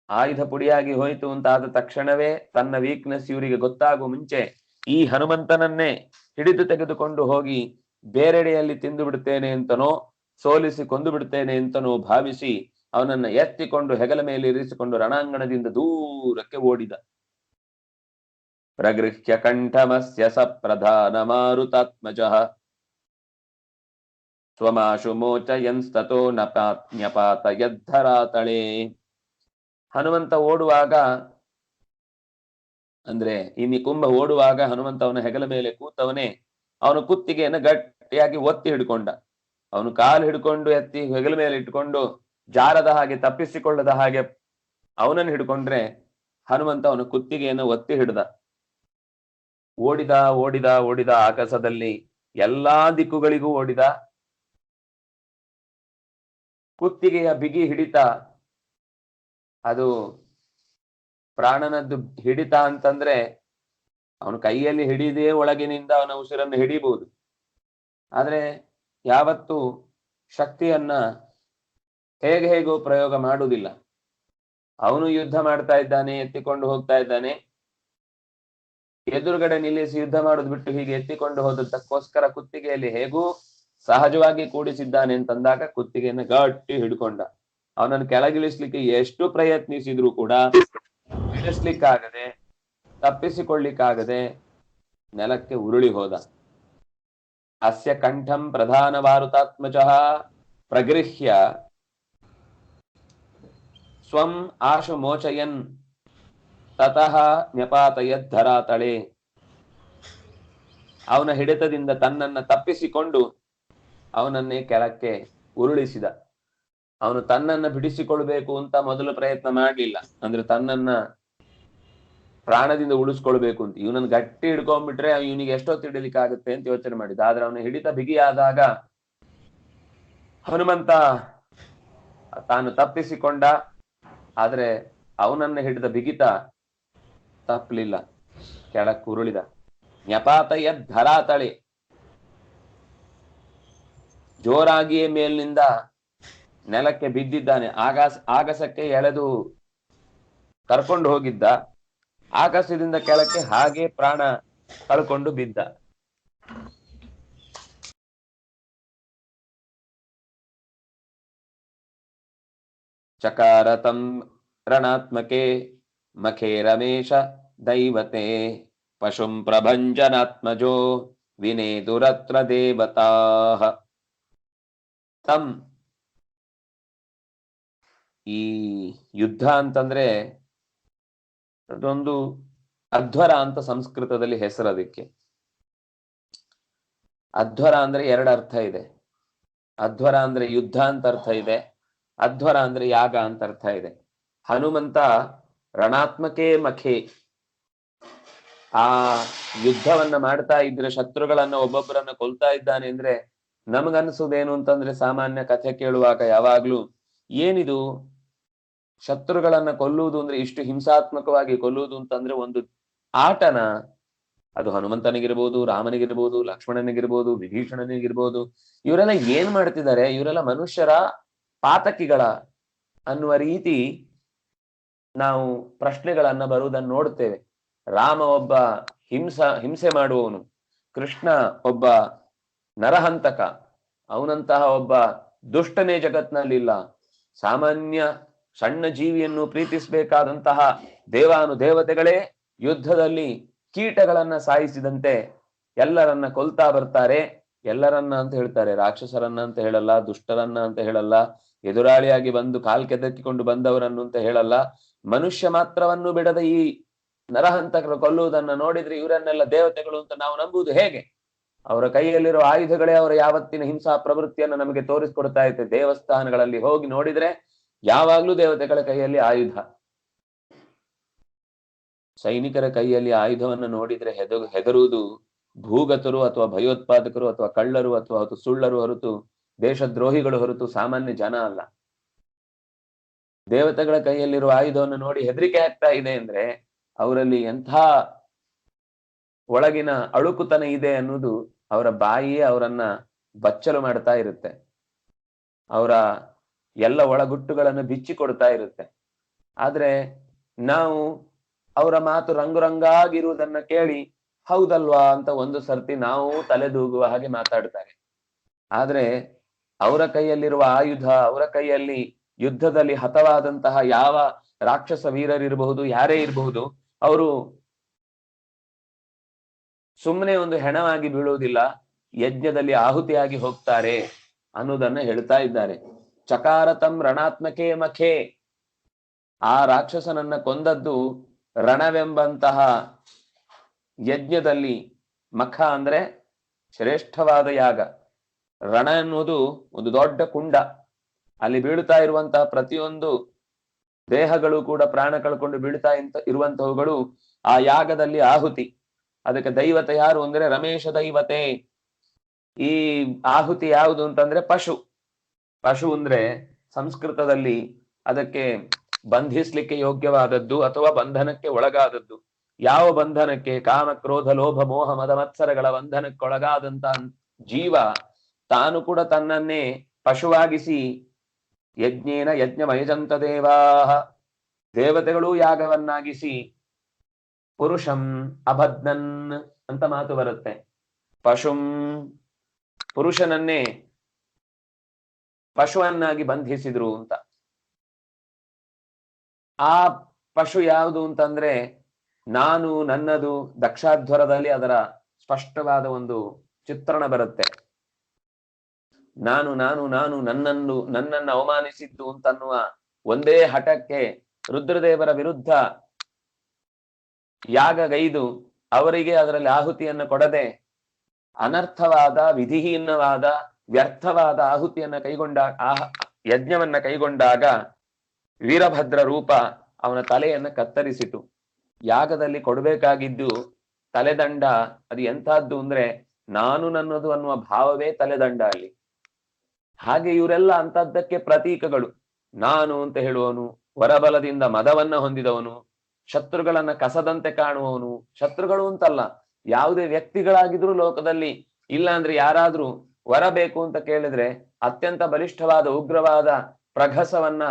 ಆಯುಧ ಪುಡಿಯಾಗಿ ಹೋಯಿತು ಅಂತ ಆದ ತಕ್ಷಣವೇ ತನ್ನ ವೀಕ್ನೆಸ್ ಇವರಿಗೆ ಗೊತ್ತಾಗುವ ಮುಂಚೆ ಈ ಹನುಮಂತನನ್ನೇ ಹಿಡಿದು ತೆಗೆದುಕೊಂಡು ಹೋಗಿ ಬೇರೆಡೆಯಲ್ಲಿ ತಿಂದು ಬಿಡ್ತೇನೆ ಅಂತನೋ ಸೋಲಿಸಿ ಕೊಂದು ಬಿಡ್ತೇನೆ ಅಂತನೋ ಭಾವಿಸಿ ಅವನನ್ನ ಎತ್ತಿಕೊಂಡು ಹೆಗಲ ಮೇಲೆ ಇರಿಸಿಕೊಂಡು ರಣಾಂಗಣದಿಂದ ದೂರಕ್ಕೆ ಓಡಿದ. ಪ್ರಗೃಹ್ಯ ಕಂಠಮಸ್ಯ ಸ ಪ್ರಧಾನ ಮಾರುತಾತ್ಮಜಃ ಸ್ವಮಾಶು ಮೋಚಯನ್ಸ್ತತೋ ನ್ಯಪಾತ ಯದ್ಧರಾತಳೆ. ಹನುಮಂತ ಓಡುವಾಗ, ಅಂದ್ರೆ ಈ ನಿಕುಂಭ ಓಡುವಾಗ ಹನುಮಂತ ಅವನ ಹೆಗಲ ಮೇಲೆ ಕೂತವನೇ ಅವನ ಕುತ್ತಿಗೆಯನ್ನು ಗಟ್ಟಿಯಾಗಿ ಒತ್ತಿ ಹಿಡ್ಕೊಂಡ. ಅವನು ಕಾಲು ಹಿಡ್ಕೊಂಡು ಎತ್ತಿ ಹೆಗಲ ಮೇಲೆ ಇಟ್ಕೊಂಡು ಜಾರದ ಹಾಗೆ ತಪ್ಪಿಸಿಕೊಳ್ಳದ ಹಾಗೆ ಅವನನ್ನು ಹಿಡ್ಕೊಂಡ್ರೆ ಹನುಮಂತ ಅವನ ಕುತ್ತಿಗೆಯನ್ನು ಒತ್ತಿ ಹಿಡ್ದ. ಓಡಿದ ಓಡಿದ ಓಡಿದ ಆಕಾಶದಲ್ಲಿ ಎಲ್ಲಾ ದಿಕ್ಕುಗಳಿಗೂ ಓಡಿದ. ಕುತ್ತಿಗೆಯ ಬಿಗಿ ಹಿಡಿತ, ಅದು ಪ್ರಾಣನದ್ದು ಹಿಡಿತ ಅಂತಂದ್ರೆ ಅವನ ಕೈಯಲ್ಲಿ ಹಿಡಿದೇ ಒಳಗಿನಿಂದ ಅವನ ಉಸಿರನ್ನು ಹಿಡಿಬಹುದು. ಆದ್ರೆ ಯಾವತ್ತೂ ಶಕ್ತಿಯನ್ನ ಹೇಗೋ ಪ್ರಯೋಗ ಮಾಡುವುದಿಲ್ಲ. ಅವನು ಯುದ್ಧ ಮಾಡ್ತಾ ಇದ್ದಾನೆ, ಎತ್ತಿಕೊಂಡು ಹೋಗ್ತಾ ಇದ್ದಾನೆ, ಎದುರುಗಡೆ ನಿಲ್ಲಿಸಿ ಯುದ್ಧ ಮಾಡೋದು ಬಿಟ್ಟು ಹೀಗೆ ಎತ್ತಿಕೊಂಡು ಹೋದದ್ದಕ್ಕೋಸ್ಕರ ಕುತ್ತಿಗೆಯಲ್ಲಿ ಹೇಗೂ ಸಹಜವಾಗಿ ಕೂಡಿಸಿದ್ದಾನೆ ಅಂತಂದಾಗ ಕುತ್ತಿಗೆಯನ್ನು ಗಟ್ಟಿ ಹಿಡ್ಕೊಂಡ. ಅವನನ್ನು ಕೆಳಗಿಳಿಸ್ಲಿಕ್ಕೆ ಎಷ್ಟು ಪ್ರಯತ್ನಿಸಿದ್ರು ಕೂಡ ಇಳಿಸ್ಲಿಕ್ಕಾಗದೆ, ತಪ್ಪಿಸಿಕೊಳ್ಳಿಕ್ಕಾಗದೆ ನೆಲಕ್ಕೆ ಉರುಳಿ ಹೋದ. ಅಸ್ಯ ಕಂಠಂ ಪ್ರಧಾನ ಮಾರುತಾತ್ಮಜಃ ಪ್ರಗೃಹ್ಯ ಸ್ವಂ ಆಶು ಮೋಚಯನ್ ತತಃ ನ್ಯಪಾತಯದ್ ಧರಾತಳೆ. ಅವನ ಹಿಡಿತದಿಂದ ತನ್ನನ್ನ ತಪ್ಪಿಸಿಕೊಂಡು ಅವನನ್ನೇ ಕೆಳಕ್ಕೆ ಉರುಳಿಸಿದ. ಅವನು ತನ್ನನ್ನ ಬಿಡಿಸಿಕೊಳ್ಬೇಕು ಅಂತ ಮೊದಲು ಪ್ರಯತ್ನ ಮಾಡಲಿಲ್ಲ. ಅಂದ್ರೆ ತನ್ನನ್ನ ಪ್ರಾಣದಿಂದ ಉಳಿಸ್ಕೊಳ್ಬೇಕು ಅಂತ ಇವನನ್ನು ಗಟ್ಟಿ ಹಿಡ್ಕೊಂಡ್ಬಿಟ್ರೆ ಇವನಿಗೆ ಎಷ್ಟೊತ್ತು ಹಿಡಿಲಿಕ್ಕಾಗುತ್ತೆ ಅಂತ ಯೋಚನೆ ಮಾಡಿದ. ಆದ್ರೆ ಅವನ ಹಿಡಿತ ಬಿಗಿಯಾದಾಗ ಹನುಮಂತ ತಾನು ತಪ್ಪಿಸಿಕೊಂಡ. ಆದ್ರೆ ಅವನನ್ನ ಹಿಡಿದ ಬಿಗಿತ ತಪ್ಪಲಿಲ್ಲ, ಕೆಳಕ್ಕೆ ಉರುಳಿದ. ನ್ಯಪಾತಯದ್ ಧರಾತಳೆ, ಜೋರಾಗಿಯೇ ಮೇಲಿನಿಂದ ನೆಲಕ್ಕೆ ಬಿದ್ದಿದ್ದಾನೆ. ಆಗಸಕ್ಕೆ ಎಳೆದು ಕರ್ಕೊಂಡು ಹೋಗಿದ್ದ, ಆಕಾಶದಿಂದ ಕೆಳಕ್ಕೆ ಹಾಗೆ ಪ್ರಾಣ ಕಳ್ಕೊಂಡು ಬಿದ್ದ. ಚಕಾರತಂ ರಣಾತ್ಮಕೆ ಮಖೇ ರಮೇಶ ದೈವತೆ ಪಶುಂ ಪ್ರಭಂಜನಾತ್ಮಜೋ ವಿನೇದುರತ್ರ ದೇವತಾ. ತಂ, ಈ ಯುದ್ಧ ಅಂತಂದ್ರೆ ಅದೊಂದು ಅಧ್ವರ ಅಂತ ಸಂಸ್ಕೃತದಲ್ಲಿ ಹೆಸರು. ಅದಕ್ಕೆ ಅಧ್ವರ ಅಂದ್ರೆ ಎರಡು ಅರ್ಥ ಇದೆ. ಅಧ್ವರ ಅಂದ್ರೆ ಯುದ್ಧ ಅಂತ ಅರ್ಥ ಇದೆ, ಅಧ್ವರ ಅಂದ್ರೆ ಯಾಗ ಅಂತ ಅರ್ಥ ಇದೆ. ಹನುಮಂತ ರಣಾತ್ಮಕೇ ಮಖೆ, ಆ ಯುದ್ಧವನ್ನ ಮಾಡ್ತಾ ಇದ್ರೆ ಶತ್ರುಗಳನ್ನ ಒಬ್ಬೊಬ್ಬರನ್ನ ಕೊಲ್ತಾ ಇದ್ದಾನೆ ಅಂದ್ರೆ ನಮಗನ್ಸುದೇನು ಅಂತಂದ್ರೆ, ಸಾಮಾನ್ಯ ಕಥೆ ಕೇಳುವಾಗ ಯಾವಾಗ್ಲೂ ಏನಿದು ಶತ್ರುಗಳನ್ನ ಕೊಲ್ಲುವುದು ಅಂದ್ರೆ ಇಷ್ಟು ಹಿಂಸಾತ್ಮಕವಾಗಿ ಕೊಲ್ಲುವುದು ಅಂತಂದ್ರೆ ಒಂದು ಆಟನ? ಅದು ಹನುಮಂತನಿಗಿರ್ಬೋದು, ರಾಮನಿಗಿರ್ಬೋದು, ಲಕ್ಷ್ಮಣನಿಗಿರ್ಬೋದು, ವಿಭೀಷಣನಿಗಿರ್ಬೋದು, ಇವರೆಲ್ಲ ಏನ್ ಮಾಡ್ತಿದ್ದಾರೆ, ಇವರೆಲ್ಲ ಮನುಷ್ಯರ ಪಾತಕಿಗಳ ಅನ್ನುವ ರೀತಿ ನಾವು ಪ್ರಶ್ನೆಗಳನ್ನ ಬರುವುದನ್ನು ನೋಡ್ತೇವೆ. ರಾಮ ಒಬ್ಬ ಹಿಂಸೆ ಮಾಡುವವನು, ಕೃಷ್ಣ ಒಬ್ಬ ನರಹಂತಕ, ಅವನಂತಹ ಒಬ್ಬ ದುಷ್ಟನೇ ಜಗತ್ನಲ್ಲಿಲ್ಲ. ಸಾಮಾನ್ಯ ಸಣ್ಣ ಜೀವಿಯನ್ನು ಪ್ರೀತಿಸಬೇಕಾದಂತಹ ದೇವಾನುದೇವತೆಗಳೇ ಯುದ್ಧದಲ್ಲಿ ಕೀಟಗಳನ್ನ ಸಾಯಿಸಿದಂತೆ ಎಲ್ಲರನ್ನ ಕೊಲ್ತಾ ಬರ್ತಾರೆ. ಎಲ್ಲರನ್ನ ಅಂತ ಹೇಳ್ತಾರೆ, ರಾಕ್ಷಸರನ್ನ ಅಂತ ಹೇಳಲ್ಲ, ದುಷ್ಟರನ್ನ ಅಂತ ಹೇಳಲ್ಲ, ಎದುರಾಳಿಯಾಗಿ ಬಂದು ಕಾಲ್ ಕೆದಕಿಕೊಂಡು ಬಂದವರನ್ನು ಅಂತ ಹೇಳಲ್ಲ. ಮನುಷ್ಯ ಮಾತ್ರವನ್ನು ಬಿಡದ ಈ ನರಹಂತಕರು ಕೊಲ್ಲುವುದನ್ನ ನೋಡಿದ್ರೆ ಇವರನ್ನೆಲ್ಲ ದೇವತೆಗಳು ಅಂತ ನಾವು ನಂಬುವುದು ಹೇಗೆ? ಅವರ ಕೈಯಲ್ಲಿರುವ ಆಯುಧಗಳೇ ಅವರ ಯಾವತ್ತಿನ ಹಿಂಸಾ ಪ್ರವೃತ್ತಿಯನ್ನು ನಮಗೆ ತೋರಿಸ್ಕೊಡ್ತಾ ಇರುತ್ತೆ. ದೇವಸ್ಥಾನಗಳಲ್ಲಿ ಹೋಗಿ ನೋಡಿದ್ರೆ ಯಾವಾಗ್ಲೂ ದೇವತೆಗಳ ಕೈಯಲ್ಲಿ ಆಯುಧ. ಸೈನಿಕರ ಕೈಯಲ್ಲಿ ಆಯುಧವನ್ನು ನೋಡಿದ್ರೆ ಹೆದರುವುದು ಭೂಗತರು ಅಥವಾ ಭಯೋತ್ಪಾದಕರು ಅಥವಾ ಕಳ್ಳರು ಅಥವಾ ಸುಳ್ಳರು ಹೊರತು, ದೇಶದ್ರೋಹಿಗಳು ಹೊರತು ಸಾಮಾನ್ಯ ಜನ ಅಲ್ಲ. ದೇವತೆಗಳ ಕೈಯಲ್ಲಿರುವ ಆಯುಧವನ್ನು ನೋಡಿ ಹೆದರಿಕೆ ಆಗ್ತಾ ಇದೆ ಅಂದ್ರೆ ಅವರಲ್ಲಿ ಎಂಥ ಒಳಗಿನ ಅಳುಕುತನ ಇದೆ ಅನ್ನೋದು ಅವರ ಬಾಯಿಯೇ ಅವರನ್ನ ಬಚ್ಚಲು ಮಾಡ್ತಾ ಇರುತ್ತೆ. ಅವರ ಎಲ್ಲ ಒಳಗುಟ್ಟುಗಳನ್ನು ಬಿಚ್ಚಿಕೊಡ್ತಾ ಇರುತ್ತೆ. ಆದ್ರೆ ನಾವು ಅವರ ಮಾತು ರಂಗುರಂಗಾಗಿರುವುದನ್ನ ಕೇಳಿ ಹೌದಲ್ವಾ ಅಂತ ಒಂದು ಸರ್ತಿ ನಾವು ತಲೆದೂಗುವ ಹಾಗೆ ಮಾತಾಡ್ತಾರೆ. ಆದ್ರೆ ಅವರ ಕೈಯಲ್ಲಿರುವ ಆಯುಧ, ಅವರ ಕೈಯಲ್ಲಿ ಯುದ್ಧದಲ್ಲಿ ಹತವಾದಂತಹ ಯಾವ ರಾಕ್ಷಸ ವೀರರಿರಬಹುದು, ಯಾರೇ ಇರಬಹುದು, ಅವರು ಸುಮ್ಮನೆ ಒಂದು ಹೆಣವಾಗಿ ಬೀಳುವುದಿಲ್ಲ, ಯಜ್ಞದಲ್ಲಿ ಆಹುತಿಯಾಗಿ ಹೋಗ್ತಾರೆ ಅನ್ನೋದನ್ನ ಹೇಳ್ತಾ ಇದ್ದಾರೆ. ಚಕಾರತಂ ರಣಾತ್ಮಕೇ ಮಖೆ, ಆ ರಾಕ್ಷಸನನ್ನ ಕೊಂದದ್ದು ರಣವೆಂಬಂತಹ ಯಜ್ಞದಲ್ಲಿ. ಮಖ ಅಂದ್ರೆ ಶ್ರೇಷ್ಠವಾದ ಯಾಗ. ರಣ ಎನ್ನುವುದು ಒಂದು ದೊಡ್ಡ ಕುಂಡ, ಅಲ್ಲಿ ಬೀಳ್ತಾ ಇರುವಂತಹ ಪ್ರತಿಯೊಂದು ದೇಹಗಳು ಕೂಡ ಪ್ರಾಣ ಕಳ್ಕೊಂಡು ಬೀಳ್ತಾ ಇರುವಂತಹವುಗಳು ಆ ಯಾಗದಲ್ಲಿ ಆಹುತಿ. ಅದಕ್ಕೆ ದೈವತೆ ಯಾರು ಅಂದ್ರೆ ರಮೇಶ ದೈವತೆ. ಈ ಆಹುತಿ ಯಾವುದು ಅಂತಂದ್ರೆ ಪಶು. ಪಶು ಅಂದ್ರೆ ಸಂಸ್ಕೃತದಲ್ಲಿ ಅದಕ್ಕೆ ಬಂಧಿಸ್ಲಿಕ್ಕೆ ಯೋಗ್ಯವಾದದ್ದು ಅಥವಾ ಬಂಧನಕ್ಕೆ ಒಳಗಾದದ್ದು. ಯಾವ ಬಂಧನಕ್ಕೆ? ಕಾಮ ಕ್ರೋಧ ಲೋಭ ಮೋಹ ಮದ ಮತ್ಸರಗಳ ಬಂಧನಕ್ಕೊಳಗಾದಂತಹ ಜೀವ ತಾನು ಕೂಡ ತನ್ನನ್ನೇ ಪಶುವಾಗಿಸಿ ಯಜ್ಞೇನ ಯಜ್ಞಮಯಜಂತ ದೇವಾಹ, ದೇವತೆಗಳು ಯಾಗವನ್ನಾಗಿಸಿ ಪುರುಷಂ ಅಬದ್ನನ್ ಅಂತ ಮಾತು ಬರುತ್ತೆ. ಪಶುಂ, ಪುರುಷನನ್ನೇ ಪಶುವನ್ನಾಗಿ ಬಂಧಿಸಿದ್ರು ಅಂತ. ಆ ಪಶು ಯಾವುದು ಅಂತಂದ್ರೆ ನಾನು, ನನ್ನದು. ದಕ್ಷಾಧ್ವರದಲ್ಲಿ ಅದರ ಸ್ಪಷ್ಟವಾದ ಒಂದು ಚಿತ್ರಣ ಬರುತ್ತೆ. ನಾನು ನಾನು ನಾನು ನನ್ನನ್ನು ಅವಮಾನಿಸಿದ್ದು ಅಂತನ್ನುವ ಒಂದೇ ಹಠಕ್ಕೆ ರುದ್ರದೇವರ ವಿರುದ್ಧ ಯಾಗಗೈದು ಅವರಿಗೆ ಅದರಲ್ಲಿ ಆಹುತಿಯನ್ನು ಕೊಡದೆ ಅನರ್ಥವಾದ, ವಿಧಿಹೀನವಾದ, ವ್ಯರ್ಥವಾದ ಆಹುತಿಯನ್ನ ಯಜ್ಞವನ್ನ ಕೈಗೊಂಡಾಗ ವೀರಭದ್ರ ರೂಪ ಅವನ ತಲೆಯನ್ನ ಕತ್ತರಿಸಿತು. ಯಾಗದಲ್ಲಿ ಕೊಡಬೇಕಾಗಿದ್ದು ತಲೆದಂಡ. ಅದು ಎಂತಹದ್ದು ಅಂದ್ರೆ ನಾನು ನನ್ನದು ಅನ್ನುವ ಭಾವವೇ ತಲೆದಂಡ ಅಲ್ಲಿ. ಹಾಗೆ ಇವರೆಲ್ಲ ಅಂತದ್ದಕ್ಕೆ ಪ್ರತೀಕಗಳು. ನಾನು ಅಂತ ಹೇಳುವವನು, ವರಬಲದಿಂದ ಮದವನ್ನ ಹೊಂದಿದವನು, ಶತ್ರುಗಳನ್ನ ಕಸದಂತೆ ಕಾಣುವವನು. ಶತ್ರುಗಳು ಅಂತಲ್ಲ, ಯಾವುದೇ ವ್ಯಕ್ತಿಗಳಾಗಿದ್ರು ಲೋಕದಲ್ಲಿ. ಇಲ್ಲ ಅಂದ್ರೆ ಯಾರಾದ್ರೂ ವರ ಬೇಕು ಅಂತ ಕೇಳಿದ್ರೆ ಅತ್ಯಂತ ಬಲಿಷ್ಠವಾದ ಉಗ್ರವಾದ ಪ್ರಘಸವನ್ನ,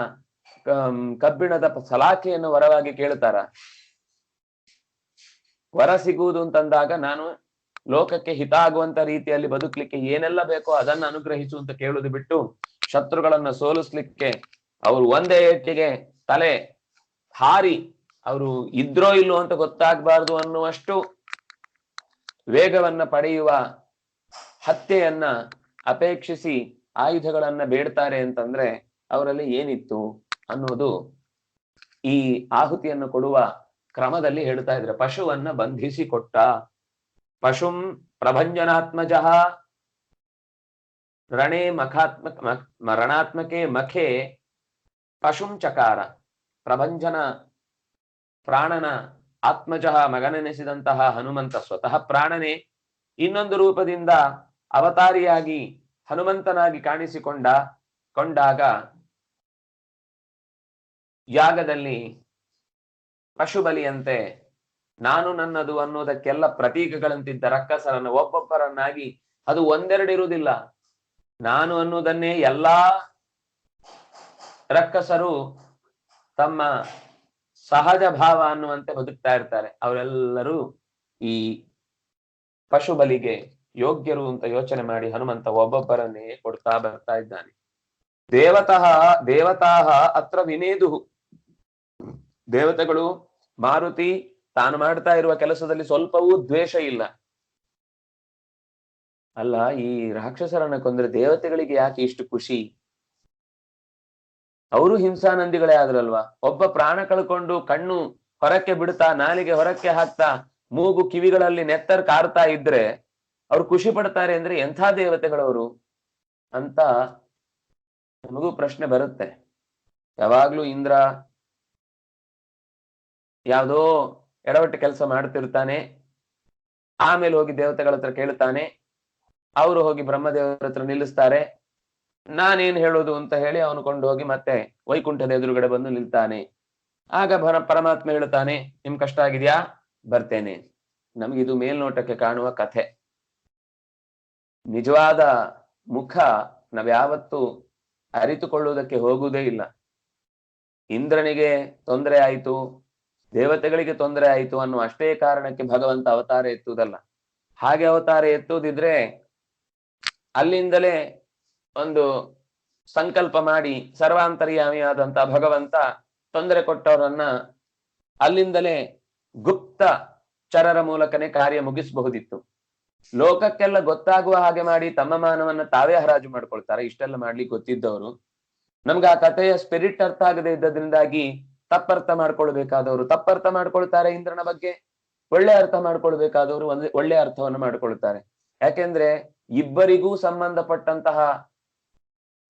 ಕಬ್ಬಿಣದ ಸಲಾಖೆಯನ್ನು ವರವಾಗಿ ಕೇಳ್ತಾರ? ವರ ಸಿಗುವುದು ಅಂತಂದಾಗ ನಾನು ಲೋಕಕ್ಕೆ ಹಿತ ಆಗುವಂತ ರೀತಿಯಲ್ಲಿ ಬದುಕ್ಲಿಕ್ಕೆ ಏನೆಲ್ಲ ಬೇಕೋ ಅದನ್ನ ಅನುಗ್ರಹಿಸು ಅಂತ ಕೇಳುದು ಬಿಟ್ಟು, ಶತ್ರುಗಳನ್ನ ಸೋಲಿಸ್ಲಿಕ್ಕೆ ಅವರು ಒಂದೇ ಏಟಿಗೆ ತಲೆ ಹಾರಿ ಅವರು ಇದ್ರೋ ಇಲ್ಲೋ ಅಂತ ಗೊತ್ತಾಗಬಾರ್ದು ಅನ್ನುವಷ್ಟು ವೇಗವನ್ನ ಪಡೆಯುವ ಹತ್ಯೆಯನ್ನ ಅಪೇಕ್ಷಿಸಿ ಆಯುಧಗಳನ್ನ ಬೇಡ್ತಾರೆ ಅಂತಂದ್ರೆ ಅವರಲ್ಲಿ ಏನಿತ್ತು ಅನ್ನೋದು ಈ ಆಹುತಿಯನ್ನು ಕೊಡುವ ಕ್ರಮದಲ್ಲಿ ಹೇಳ್ತಾ ಇದ್ರೆ. ಪಶುವನ್ನ ಬಂಧಿಸಿ ಕೊಟ್ಟ. ಪಶುಂ ಪ್ರಭಂಜನಾತ್ಮಜಃ, ರಣೇ ರಣಾತ್ಮಕೆ ಮಖೆ ಪಶುಂ ಚಕಾರ. ಪ್ರಭಂಜನ ಪ್ರಾಣನ ಆತ್ಮಜ ಮಗನೆನಿಸಿದಂತಹ ಹನುಮಂತ ಸ್ವತಃ ಪ್ರಾಣನೇ ಇನ್ನೊಂದು ರೂಪದಿಂದ ಅವತಾರಿಯಾಗಿ ಹನುಮಂತನಾಗಿ ಕೊಂಡಾಗ ಯಾಗದಲ್ಲಿ ಪಶುಬಲಿಯಂತೆ ನಾನು ನನ್ನದು ಅನ್ನೋದಕ್ಕೆಲ್ಲ ಪ್ರತೀಕಗಳಂತಿದ್ದ ರಕ್ಕಸರನ್ನು ಒಬ್ಬೊಬ್ಬರನ್ನಾಗಿ, ಅದು ಒಂದೆರಡಿರುವುದಿಲ್ಲ, ನಾನು ಅನ್ನುವುದನ್ನೇ ಎಲ್ಲಾ ರಕ್ಕಸರು ತಮ್ಮ ಸಹಜ ಭಾವ ಅನ್ನುವಂತೆ ಬದುಕ್ತಾ ಇರ್ತಾರೆ. ಅವರೆಲ್ಲರೂ ಈ ಪಶು ಬಲಿಗೆ ಯೋಗ್ಯರು ಅಂತ ಯೋಚನೆ ಮಾಡಿ ಹನುಮಂತ ಒಬ್ಬೊಬ್ಬರನ್ನೇ ಕೊಡ್ತಾ ಬರ್ತಾ ಇದ್ದಾನೆ. ದೇವತಾಹ ಅತ್ರ ವಿನೇದು. ದೇವತೆಗಳು ಮಾರುತಿ ತಾನು ಮಾಡ್ತಾ ಇರುವ ಕೆಲಸದಲ್ಲಿ ಸ್ವಲ್ಪವೂ ದ್ವೇಷ ಇಲ್ಲ. ಅಲ್ಲ, ಈ ರಾಕ್ಷಸರನ್ನ ಕೊಂದ್ರೆ ದೇವತೆಗಳಿಗೆ ಯಾಕೆ ಇಷ್ಟು ಖುಷಿ? ಅವರು ಹಿಂಸಾನಂದಿಗಳೇ ಆದ್ರಲ್ವಾ. ಒಬ್ಬ ಪ್ರಾಣ ಕಳ್ಕೊಂಡು ಕಣ್ಣು ಹೊರಕ್ಕೆ ಬಿಡ್ತಾ, ನಾಲಿಗೆ ಹೊರಕ್ಕೆ ಹಾಕ್ತಾ, ಮೂಗು ಕಿವಿಗಳಲ್ಲಿ ನೆತ್ತರ್ ಕಾರ್ತಾ ಇದ್ರೆ ಅವ್ರು ಖುಷಿ ಪಡ್ತಾರೆ ಅಂದ್ರೆ ಎಂಥ ದೇವತೆಗಳವರು ಅಂತ ನಮಗೂ ಪ್ರಶ್ನೆ ಬರುತ್ತೆ. ಯಾವಾಗ್ಲೂ ಇಂದ್ರ ಯಾವ್ದೋ ಎಡವಟ್ಟು ಕೆಲಸ ಮಾಡ್ತಿರ್ತಾನೆ, ಆಮೇಲೆ ಹೋಗಿ ದೇವತೆಗಳ ಹತ್ರ ಕೇಳ್ತಾನೆ, ಅವರು ಹೋಗಿ ಬ್ರಹ್ಮದೇವರ ಹತ್ರ ನಿಲ್ಲಿಸ್ತಾರೆ, ನಾನೇನ್ ಹೇಳೋದು ಅಂತ ಹೇಳಿ ಅವನು ಕೊಂಡು ಹೋಗಿ ಮತ್ತೆ ವೈಕುಂಠದ ಎದುರುಗಡೆ ಬಂದು ನಿಲ್ತಾನೆ. ಆಗ ಪರಮಾತ್ಮ ಹೇಳ್ತಾನೆ, ನಿಮ್ ಕಷ್ಟ ಆಗಿದ್ಯಾ, ಬರ್ತೇನೆ. ನಮ್ಗಿದು ಮೇಲ್ನೋಟಕ್ಕೆ ಕಾಣುವ ಕಥೆ. ನಿಜವಾದ ಮುಖ ನಾವ್ಯಾವತ್ತೂ ಅರಿತುಕೊಳ್ಳುವುದಕ್ಕೆ ಹೋಗುವುದೇ ಇಲ್ಲ. ಇಂದ್ರನಿಗೆ ತೊಂದರೆ ಆಯಿತು, ದೇವತೆಗಳಿಗೆ ತೊಂದರೆ ಆಯಿತು ಅನ್ನುವ ಅಷ್ಟೇ ಕಾರಣಕ್ಕೆ ಭಗವಂತ ಅವತಾರ ಎತ್ತುವುದಲ್ಲ. ಹಾಗೆ ಅವತಾರ ಎತ್ತುವುದಿದ್ರೆ ಅಲ್ಲಿಂದಲೇ ಒಂದು ಸಂಕಲ್ಪ ಮಾಡಿ ಸರ್ವಾಂತರ್ಯಾಮಿಯಾದಂತ ಭಗವಂತ ತೊಂದರೆ ಕೊಟ್ಟವರನ್ನ ಅಲ್ಲಿಂದಲೇ ಗುಪ್ತ ಚರರ ಮೂಲಕನೇ ಕಾರ್ಯ ಮುಗಿಸಬಹುದಿತ್ತು. ಲೋಕಕ್ಕೆಲ್ಲ ಗೊತ್ತಾಗುವ ಹಾಗೆ ಮಾಡಿ ತಮ್ಮ ಮಾನವನ್ನ ತಾವೇ ಹರಾಜು ಮಾಡ್ಕೊಳ್ತಾರೆ. ಇಷ್ಟೆಲ್ಲ ಮಾಡ್ಲಿಕ್ಕೆ ಗೊತ್ತಿದ್ದವರು ನಮ್ಗೆ ಆ ಕಥೆಯ ಸ್ಪಿರಿಟ್ ಅರ್ಥ ಆಗದೆ ಇದ್ದದ್ರಿಂದಾಗಿ ತಪ್ಪರ್ಥ ಮಾಡ್ಕೊಳ್ಬೇಕಾದವರು ತಪ್ಪರ್ಥ ಮಾಡ್ಕೊಳ್ತಾರೆ. ಇಂದ್ರನ ಬಗ್ಗೆ ಒಳ್ಳೆ ಅರ್ಥ ಮಾಡ್ಕೊಳ್ಬೇಕಾದವರು ಒಳ್ಳೆ ಅರ್ಥವನ್ನು ಮಾಡ್ಕೊಳ್ತಾರೆ. ಯಾಕೆಂದ್ರೆ ಇಬ್ಬರಿಗೂ ಸಂಬಂಧಪಟ್ಟಂತಹ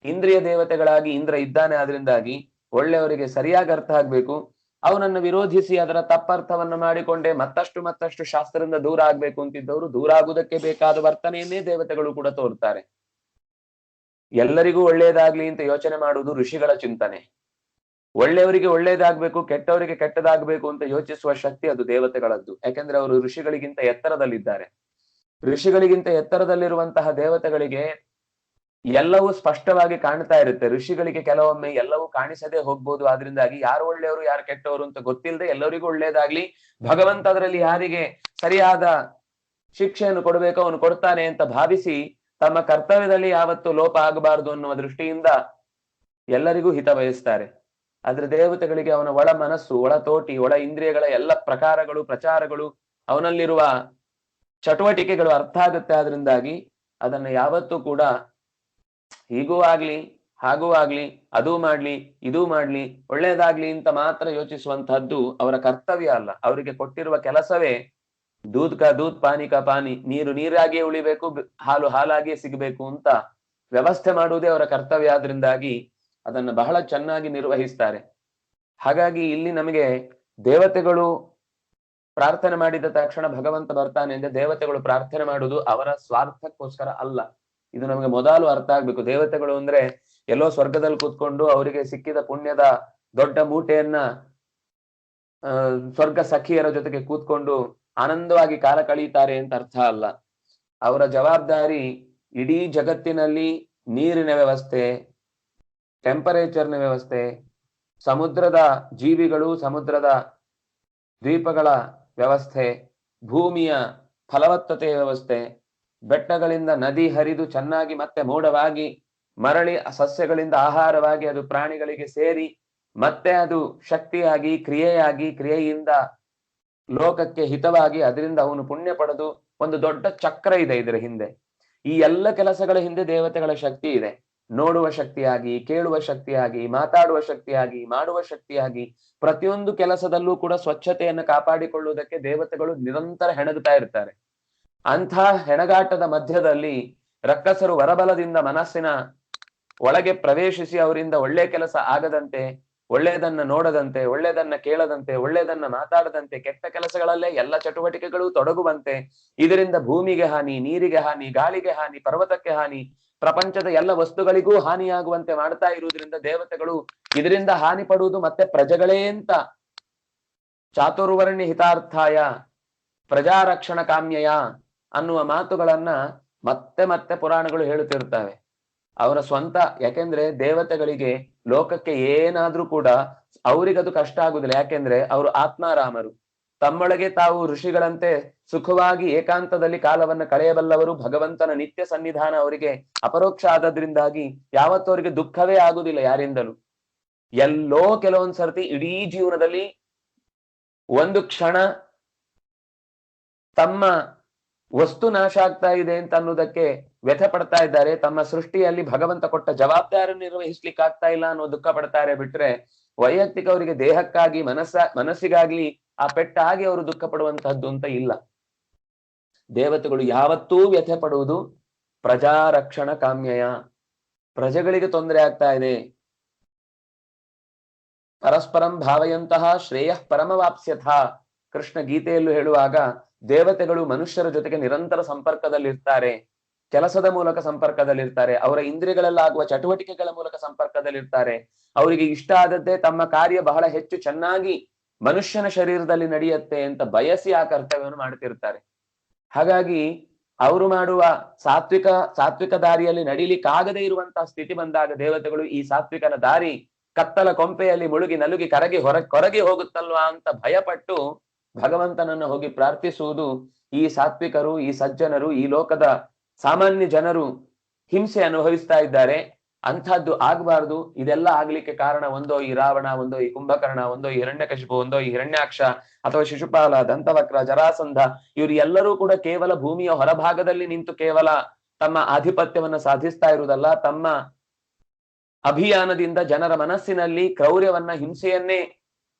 ಇಂದ್ರಿಯ ದೇವತೆಗಳಾಗಿ ಇಂದ್ರ ಇದ್ದಾನೆ. ಆದ್ರಿಂದಾಗಿ ಒಳ್ಳೆಯವರಿಗೆ ಸರಿಯಾಗಿ ಅರ್ಥ ಆಗ್ಬೇಕು. ಅವನನ್ನು ವಿರೋಧಿಸಿ ಅದರ ತಪ್ಪರ್ಥವನ್ನು ಮಾಡಿಕೊಂಡೆ ಮತ್ತಷ್ಟು ಶಾಸ್ತ್ರದಿಂದ ದೂರ ಆಗ್ಬೇಕು ಅಂತಿದ್ದವರು ದೂರ ಆಗುವುದಕ್ಕೆ ಬೇಕಾದ ವರ್ತನೆಯನ್ನೇ ದೇವತೆಗಳು ಕೂಡ ತೋರ್ತಾರೆ. ಎಲ್ಲರಿಗೂ ಒಳ್ಳೇದಾಗ್ಲಿ ಅಂತ ಯೋಚನೆ ಮಾಡುವುದು ಋಷಿಗಳ ಚಿಂತನೆ. ಒಳ್ಳೆಯವರಿಗೆ ಒಳ್ಳೇದಾಗ್ಬೇಕು, ಕೆಟ್ಟವರಿಗೆ ಕೆಟ್ಟದಾಗ್ಬೇಕು ಅಂತ ಯೋಚಿಸುವ ಶಕ್ತಿ ಅದು ದೇವತೆಗಳದ್ದು. ಯಾಕೆಂದ್ರೆ ಅವರು ಋಷಿಗಳಿಗಿಂತ ಎತ್ತರದಲ್ಲಿದ್ದಾರೆ. ಋಷಿಗಳಿಗಿಂತ ಎತ್ತರದಲ್ಲಿರುವಂತಹ ದೇವತೆಗಳಿಗೆ ಎಲ್ಲವೂ ಸ್ಪಷ್ಟವಾಗಿ ಕಾಣ್ತಾ ಇರುತ್ತೆ. ಋಷಿಗಳಿಗೆ ಕೆಲವೊಮ್ಮೆ ಎಲ್ಲವೂ ಕಾಣಿಸದೆ ಹೋಗ್ಬೋದು. ಆದ್ರಿಂದಾಗಿ ಯಾರು ಒಳ್ಳೆಯವರು ಯಾರು ಕೆಟ್ಟವರು ಅಂತ ಗೊತ್ತಿಲ್ಲದೆ ಎಲ್ಲರಿಗೂ ಒಳ್ಳೇದಾಗ್ಲಿ, ಭಗವಂತ ಅದರಲ್ಲಿ ಯಾರಿಗೆ ಸರಿಯಾದ ಶಿಕ್ಷೆಯನ್ನು ಕೊಡಬೇಕು ಅವನು ಕೊಡ್ತಾನೆ ಅಂತ ಭಾವಿಸಿ ತಮ್ಮ ಕರ್ತವ್ಯದಲ್ಲಿ ಯಾವತ್ತು ಲೋಪ ಆಗಬಾರದು ಅನ್ನುವ ದೃಷ್ಟಿಯಿಂದ ಎಲ್ಲರಿಗೂ ಹಿತ ಬಯಸ್ತಾರೆ. ಆದ್ರೆ ದೇವತೆಗಳಿಗೆ ಅವನ ಒಳ ಮನಸ್ಸು, ಒಳ ತೋಟಿ, ಒಳ ಇಂದ್ರಿಯಗಳ ಎಲ್ಲ ಪ್ರಕಾರಗಳು, ಪ್ರಚಾರಗಳು, ಅವನಲ್ಲಿರುವ ಚಟುವಟಿಕೆಗಳು ಅರ್ಥ ಆಗುತ್ತೆ. ಆದ್ರಿಂದಾಗಿ ಅದನ್ನ ಯಾವತ್ತೂ ಕೂಡ ಹೀಗೂ ಆಗ್ಲಿ ಹಾಗೂ ಆಗ್ಲಿ, ಅದೂ ಮಾಡ್ಲಿ ಇದೂ ಮಾಡ್ಲಿ, ಒಳ್ಳೇದಾಗ್ಲಿ ಅಂತ ಮಾತ್ರ ಯೋಚಿಸುವಂತಹದ್ದು ಅವರ ಕರ್ತವ್ಯ ಅಲ್ಲ. ಅವರಿಗೆ ಕೊಟ್ಟಿರುವ ಕೆಲಸವೇ ದೂದ್ ಕಾ ದೂದ್, ಪಾನಿ ಕಾ ಪಾನಿ, ನೀರು ನೀರಾಗಿಯೇ ಉಳಿಬೇಕು, ಹಾಲು ಹಾಲಾಗಿಯೇ ಸಿಗಬೇಕು ಅಂತ ವ್ಯವಸ್ಥೆ ಮಾಡುವುದೇ ಅವರ ಕರ್ತವ್ಯ. ಆದ್ರಿಂದಾಗಿ ಅದನ್ನು ಬಹಳ ಚೆನ್ನಾಗಿ ನಿರ್ವಹಿಸ್ತಾರೆ. ಹಾಗಾಗಿ ಇಲ್ಲಿ ನಮಗೆ ದೇವತೆಗಳು ಪ್ರಾರ್ಥನೆ ಮಾಡಿದ ತಕ್ಷಣ ಭಗವಂತ ಬರ್ತಾನೆ ಅಂದ್ರೆ ದೇವತೆಗಳು ಪ್ರಾರ್ಥನೆ ಮಾಡುವುದು ಅವರ ಸ್ವಾರ್ಥಕ್ಕೋಸ್ಕರ ಅಲ್ಲ. ಇದು ನಮಗೆ ಮೊದಲು ಅರ್ಥ ಆಗ್ಬೇಕು. ದೇವತೆಗಳು ಅಂದ್ರೆ ಎಲ್ಲೋ ಸ್ವರ್ಗದಲ್ಲಿ ಕೂತ್ಕೊಂಡು ಅವರಿಗೆ ಸಿಕ್ಕಿದ ಪುಣ್ಯದ ದೊಡ್ಡ ಮೂಟೆಯನ್ನ ಸ್ವರ್ಗ ಸಖಿಯರ ಜೊತೆಗೆ ಕೂತ್ಕೊಂಡು ಆನಂದವಾಗಿ ಕಾಲ ಕಳೀತಾರೆ ಅಂತ ಅರ್ಥ ಅಲ್ಲ. ಅವರ ಜವಾಬ್ದಾರಿ ಇಡೀ ಜಗತ್ತಿನಲ್ಲಿ ನೀರಿನ ವ್ಯವಸ್ಥೆ, ಟೆಂಪರೇಚರ್ನ ವ್ಯವಸ್ಥೆ, ಸಮುದ್ರದ ಜೀವಿಗಳು, ಸಮುದ್ರದ ದ್ವೀಪಗಳ ವ್ಯವಸ್ಥೆ, ಭೂಮಿಯ ಫಲವತ್ತತೆಯ ವ್ಯವಸ್ಥೆ, ಬೆಟ್ಟಗಳಿಂದ ನದಿ ಹರಿದು ಚೆನ್ನಾಗಿ ಮತ್ತೆ ಮೋಡವಾಗಿ ಮರಳಿ ಸಸ್ಯಗಳಿಂದ ಆಹಾರವಾಗಿ ಅದು ಪ್ರಾಣಿಗಳಿಗೆ ಸೇರಿ ಮತ್ತೆ ಅದು ಶಕ್ತಿಯಾಗಿ ಕ್ರಿಯೆಯಾಗಿ, ಕ್ರಿಯೆಯಿಂದ ಲೋಕಕ್ಕೆ ಹಿತವಾಗಿ ಅದರಿಂದ ಅವನು ಪುಣ್ಯ ಪಡೆದು ಒಂದು ದೊಡ್ಡ ಚಕ್ರ ಇದೆ ಇದರ ಹಿಂದೆ. ಈ ಎಲ್ಲ ಕೆಲಸಗಳ ಹಿಂದೆ ದೇವತೆಗಳ ಶಕ್ತಿ ಇದೆ. ನೋಡುವ ಶಕ್ತಿಯಾಗಿ, ಕೇಳುವ ಶಕ್ತಿಯಾಗಿ, ಮಾತಾಡುವ ಶಕ್ತಿಯಾಗಿ, ಮಾಡುವ ಶಕ್ತಿಯಾಗಿ, ಪ್ರತಿಯೊಂದು ಕೆಲಸದಲ್ಲೂ ಕೂಡ ಸ್ವಚ್ಛತೆಯನ್ನು ಕಾಪಾಡಿಕೊಳ್ಳುವುದಕ್ಕೆ ದೇವತೆಗಳು ನಿರಂತರ ಹೆಣಗುತ್ತಾ ಇರ್ತಾರೆ. ಅಂಥ ಹೆಣಗಾಟದ ಮಧ್ಯದಲ್ಲಿ ರಕ್ಕಸರು ವರಬಲದಿಂದ ಮನಸ್ಸಿನ ಒಳಗೆ ಪ್ರವೇಶಿಸಿ ಅವರಿಂದ ಒಳ್ಳೆ ಕೆಲಸ ಆಗದಂತೆ, ಒಳ್ಳೆಯದನ್ನ ನೋಡದಂತೆ, ಒಳ್ಳೆಯದನ್ನ ಕೇಳದಂತೆ, ಒಳ್ಳೆಯದನ್ನ ಮಾತಾಡದಂತೆ, ಕೆಟ್ಟ ಕೆಲಸಗಳಲ್ಲೇ ಎಲ್ಲ ಚಟುವಟಿಕೆಗಳು ತೊಡಗುವಂತೆ, ಇದರಿಂದ ಭೂಮಿಗೆ ಹಾನಿ, ನೀರಿಗೆ ಹಾನಿ, ಗಾಳಿಗೆ ಹಾನಿ, ಪರ್ವತಕ್ಕೆ ಹಾನಿ, ಪ್ರಪಂಚದ ಎಲ್ಲ ವಸ್ತುಗಳಿಗೂ ಹಾನಿಯಾಗುವಂತೆ ಮಾಡ್ತಾ ಇರುವುದರಿಂದ ದೇವತೆಗಳು ಇದರಿಂದ ಹಾನಿ ಪಡುವುದು ಮತ್ತೆ ಪ್ರಜೆಗಳೇ ಅಂತ ಚಾತುರ್ವರ್ಣ್ಯ ಹಿತಾರ್ಥಾಯ ಪ್ರಜಾರಕ್ಷಣ ಕಾಮ್ಯಯ ಅನ್ನುವ ಮಾತುಗಳನ್ನ ಮತ್ತೆ ಮತ್ತೆ ಪುರಾಣಗಳು ಹೇಳುತ್ತಿರುತ್ತವೆ. ಅವರ ಸ್ವಂತ, ಯಾಕೆಂದ್ರೆ ದೇವತೆಗಳಿಗೆ ಲೋಕಕ್ಕೆ ಏನಾದ್ರೂ ಕೂಡ ಅವರಿಗದು ಕಷ್ಟ ಆಗುದಿಲ್ಲ. ಯಾಕೆಂದ್ರೆ ಅವರು ಆತ್ಮಾರಾಮರು, ತಮ್ಮೊಳಗೆ ತಾವು ಋಷಿಗಳಂತೆ ಸುಖವಾಗಿ ಏಕಾಂತದಲ್ಲಿ ಕಾಲವನ್ನು ಕಳೆಯಬಲ್ಲವರು. ಭಗವಂತನ ನಿತ್ಯ ಸನ್ನಿಧಾನ ಅವರಿಗೆ ಅಪರೋಕ್ಷ ಆದದ್ರಿಂದಾಗಿ ಯಾವತ್ತೂ ಅವರಿಗೆ ದುಃಖವೇ ಆಗುದಿಲ್ಲ ಯಾರಿಂದಲೂ. ಎಲ್ಲೋ ಕೆಲವೊಂದ್ ಸರ್ತಿ ಇಡೀ ಜೀವನದಲ್ಲಿ ಒಂದು ಕ್ಷಣ ತಮ್ಮ ವಸ್ತು ನಾಶ ಆಗ್ತಾ ಇದೆ ಅಂತ ಅನ್ನೋದಕ್ಕೆ ವ್ಯಥೆ ಪಡ್ತಾ ಇದ್ದಾರೆ. ತಮ್ಮ ಸೃಷ್ಟಿಯಲ್ಲಿ ಭಗವಂತ ಕೊಟ್ಟ ಜವಾಬ್ದಾರಿ ನಿರ್ವಹಿಸ್ಲಿಕ್ಕೆ ಆಗ್ತಾ ಇಲ್ಲ ಅನ್ನೋ ದುಃಖ ಪಡ್ತಾರೆ. ಬಿಟ್ರೆ ವೈಯಕ್ತಿಕ ಅವರಿಗೆ ದೇಹಕ್ಕಾಗಿ ಮನಸ್ಸಿಗಾಗ್ಲಿ ಆ ಪೆಟ್ಟಾಗಿ ಅವರು ದುಃಖ ಪಡುವಂತಹದ್ದು ಅಂತ ಇಲ್ಲ. ದೇವತೆಗಳು ಯಾವತ್ತೂ ವ್ಯಥೆ ಪಡುವುದು ಪ್ರಜಾರಕ್ಷಣ ಕಾಮ್ಯಯ, ಪ್ರಜೆಗಳಿಗೆ ತೊಂದರೆ ಆಗ್ತಾ ಇದೆ. ಪರಸ್ಪರಂ ಭಾವಯಂತಹ ಶ್ರೇಯ ಪರಮವಾಪ್ಸ್ಯಥ, ಕೃಷ್ಣ ಗೀತೆಯಲ್ಲೂ ಹೇಳುವಾಗ ದೇವತೆಗಳು ಮನುಷ್ಯರ ಜೊತೆಗೆ ನಿರಂತರ ಸಂಪರ್ಕದಲ್ಲಿರ್ತಾರೆ, ಕೆಲಸದ ಮೂಲಕ ಸಂಪರ್ಕದಲ್ಲಿರ್ತಾರೆ, ಅವರ ಇಂದ್ರಿಯಗಳಲ್ಲಾಗುವ ಚಟುವಟಿಕೆಗಳ ಮೂಲಕ ಸಂಪರ್ಕದಲ್ಲಿರ್ತಾರೆ. ಅವರಿಗೆ ಇಷ್ಟ ಆದದ್ದೇ ತಮ್ಮ ಕಾರ್ಯ ಬಹಳ ಹೆಚ್ಚು ಚೆನ್ನಾಗಿ ಮನುಷ್ಯನ ಶರೀರದಲ್ಲಿ ನಡೆಯುತ್ತೆ ಅಂತ ಬಯಸಿ ಆ ಕರ್ತವ್ಯವನ್ನು ಮಾಡ್ತಿರ್ತಾರೆ. ಹಾಗಾಗಿ ಅವರು ಮಾಡುವ ಸಾತ್ವಿಕ ದಾರಿಯಲ್ಲಿ ನಡಿಲಿಕ್ಕಾಗದೇ ಇರುವಂತಹ ಸ್ಥಿತಿ ಬಂದಾಗ ದೇವತೆಗಳು ಈ ಸಾತ್ವಿಕನ ದಾರಿ ಕತ್ತಲ ಕೊಂಪೆಯಲ್ಲಿ ಮುಳುಗಿ ನಲುಗಿ ಕೊರಗಿ ಹೋಗುತ್ತಲ್ವಾ ಅಂತ ಭಯಪಟ್ಟು ಭಗವಂತನನ್ನು ಹೋಗಿ ಪ್ರಾರ್ಥಿಸುವುದು. ಈ ಸಾತ್ವಿಕರು, ಈ ಸಜ್ಜನರು, ಈ ಲೋಕದ ಸಾಮಾನ್ಯ ಜನರು ಹಿಂಸೆ ಅನುಭವಿಸ್ತಾ ಇದ್ದಾರೆ, ಅಂಥದ್ದು ಆಗ್ಬಾರ್ದು. ಇದೆಲ್ಲ ಆಗ್ಲಿಕ್ಕೆ ಕಾರಣ ಒಂದೋ ಈ ರಾವಣ, ಒಂದೋ ಈ ಕುಂಭಕರ್ಣ, ಒಂದೋ ಈ ಹಿರಣ್ಯಕಶಿಪು, ಒಂದೋ ಈ ಹಿರಣ್ಯಾಕ್ಷ ಅಥವಾ ಶಿಶುಪಾಲ, ದಂತವಕ್ರ, ಜರಾಸಂಧ, ಇವರು ಎಲ್ಲರೂ ಕೂಡ ಕೇವಲ ಭೂಮಿಯ ಹೊರಭಾಗದಲ್ಲಿ ನಿಂತು ಕೇವಲ ತಮ್ಮ ಆಧಿಪತ್ಯವನ್ನ ಸಾಧಿಸ್ತಾ ಇರುವುದಲ್ಲ, ತಮ್ಮ ಅಭಿಯಾನದಿಂದ ಜನರ ಮನಸ್ಸಿನಲ್ಲಿ ಕ್ರೌರ್ಯವನ್ನ, ಹಿಂಸೆಯನ್ನೇ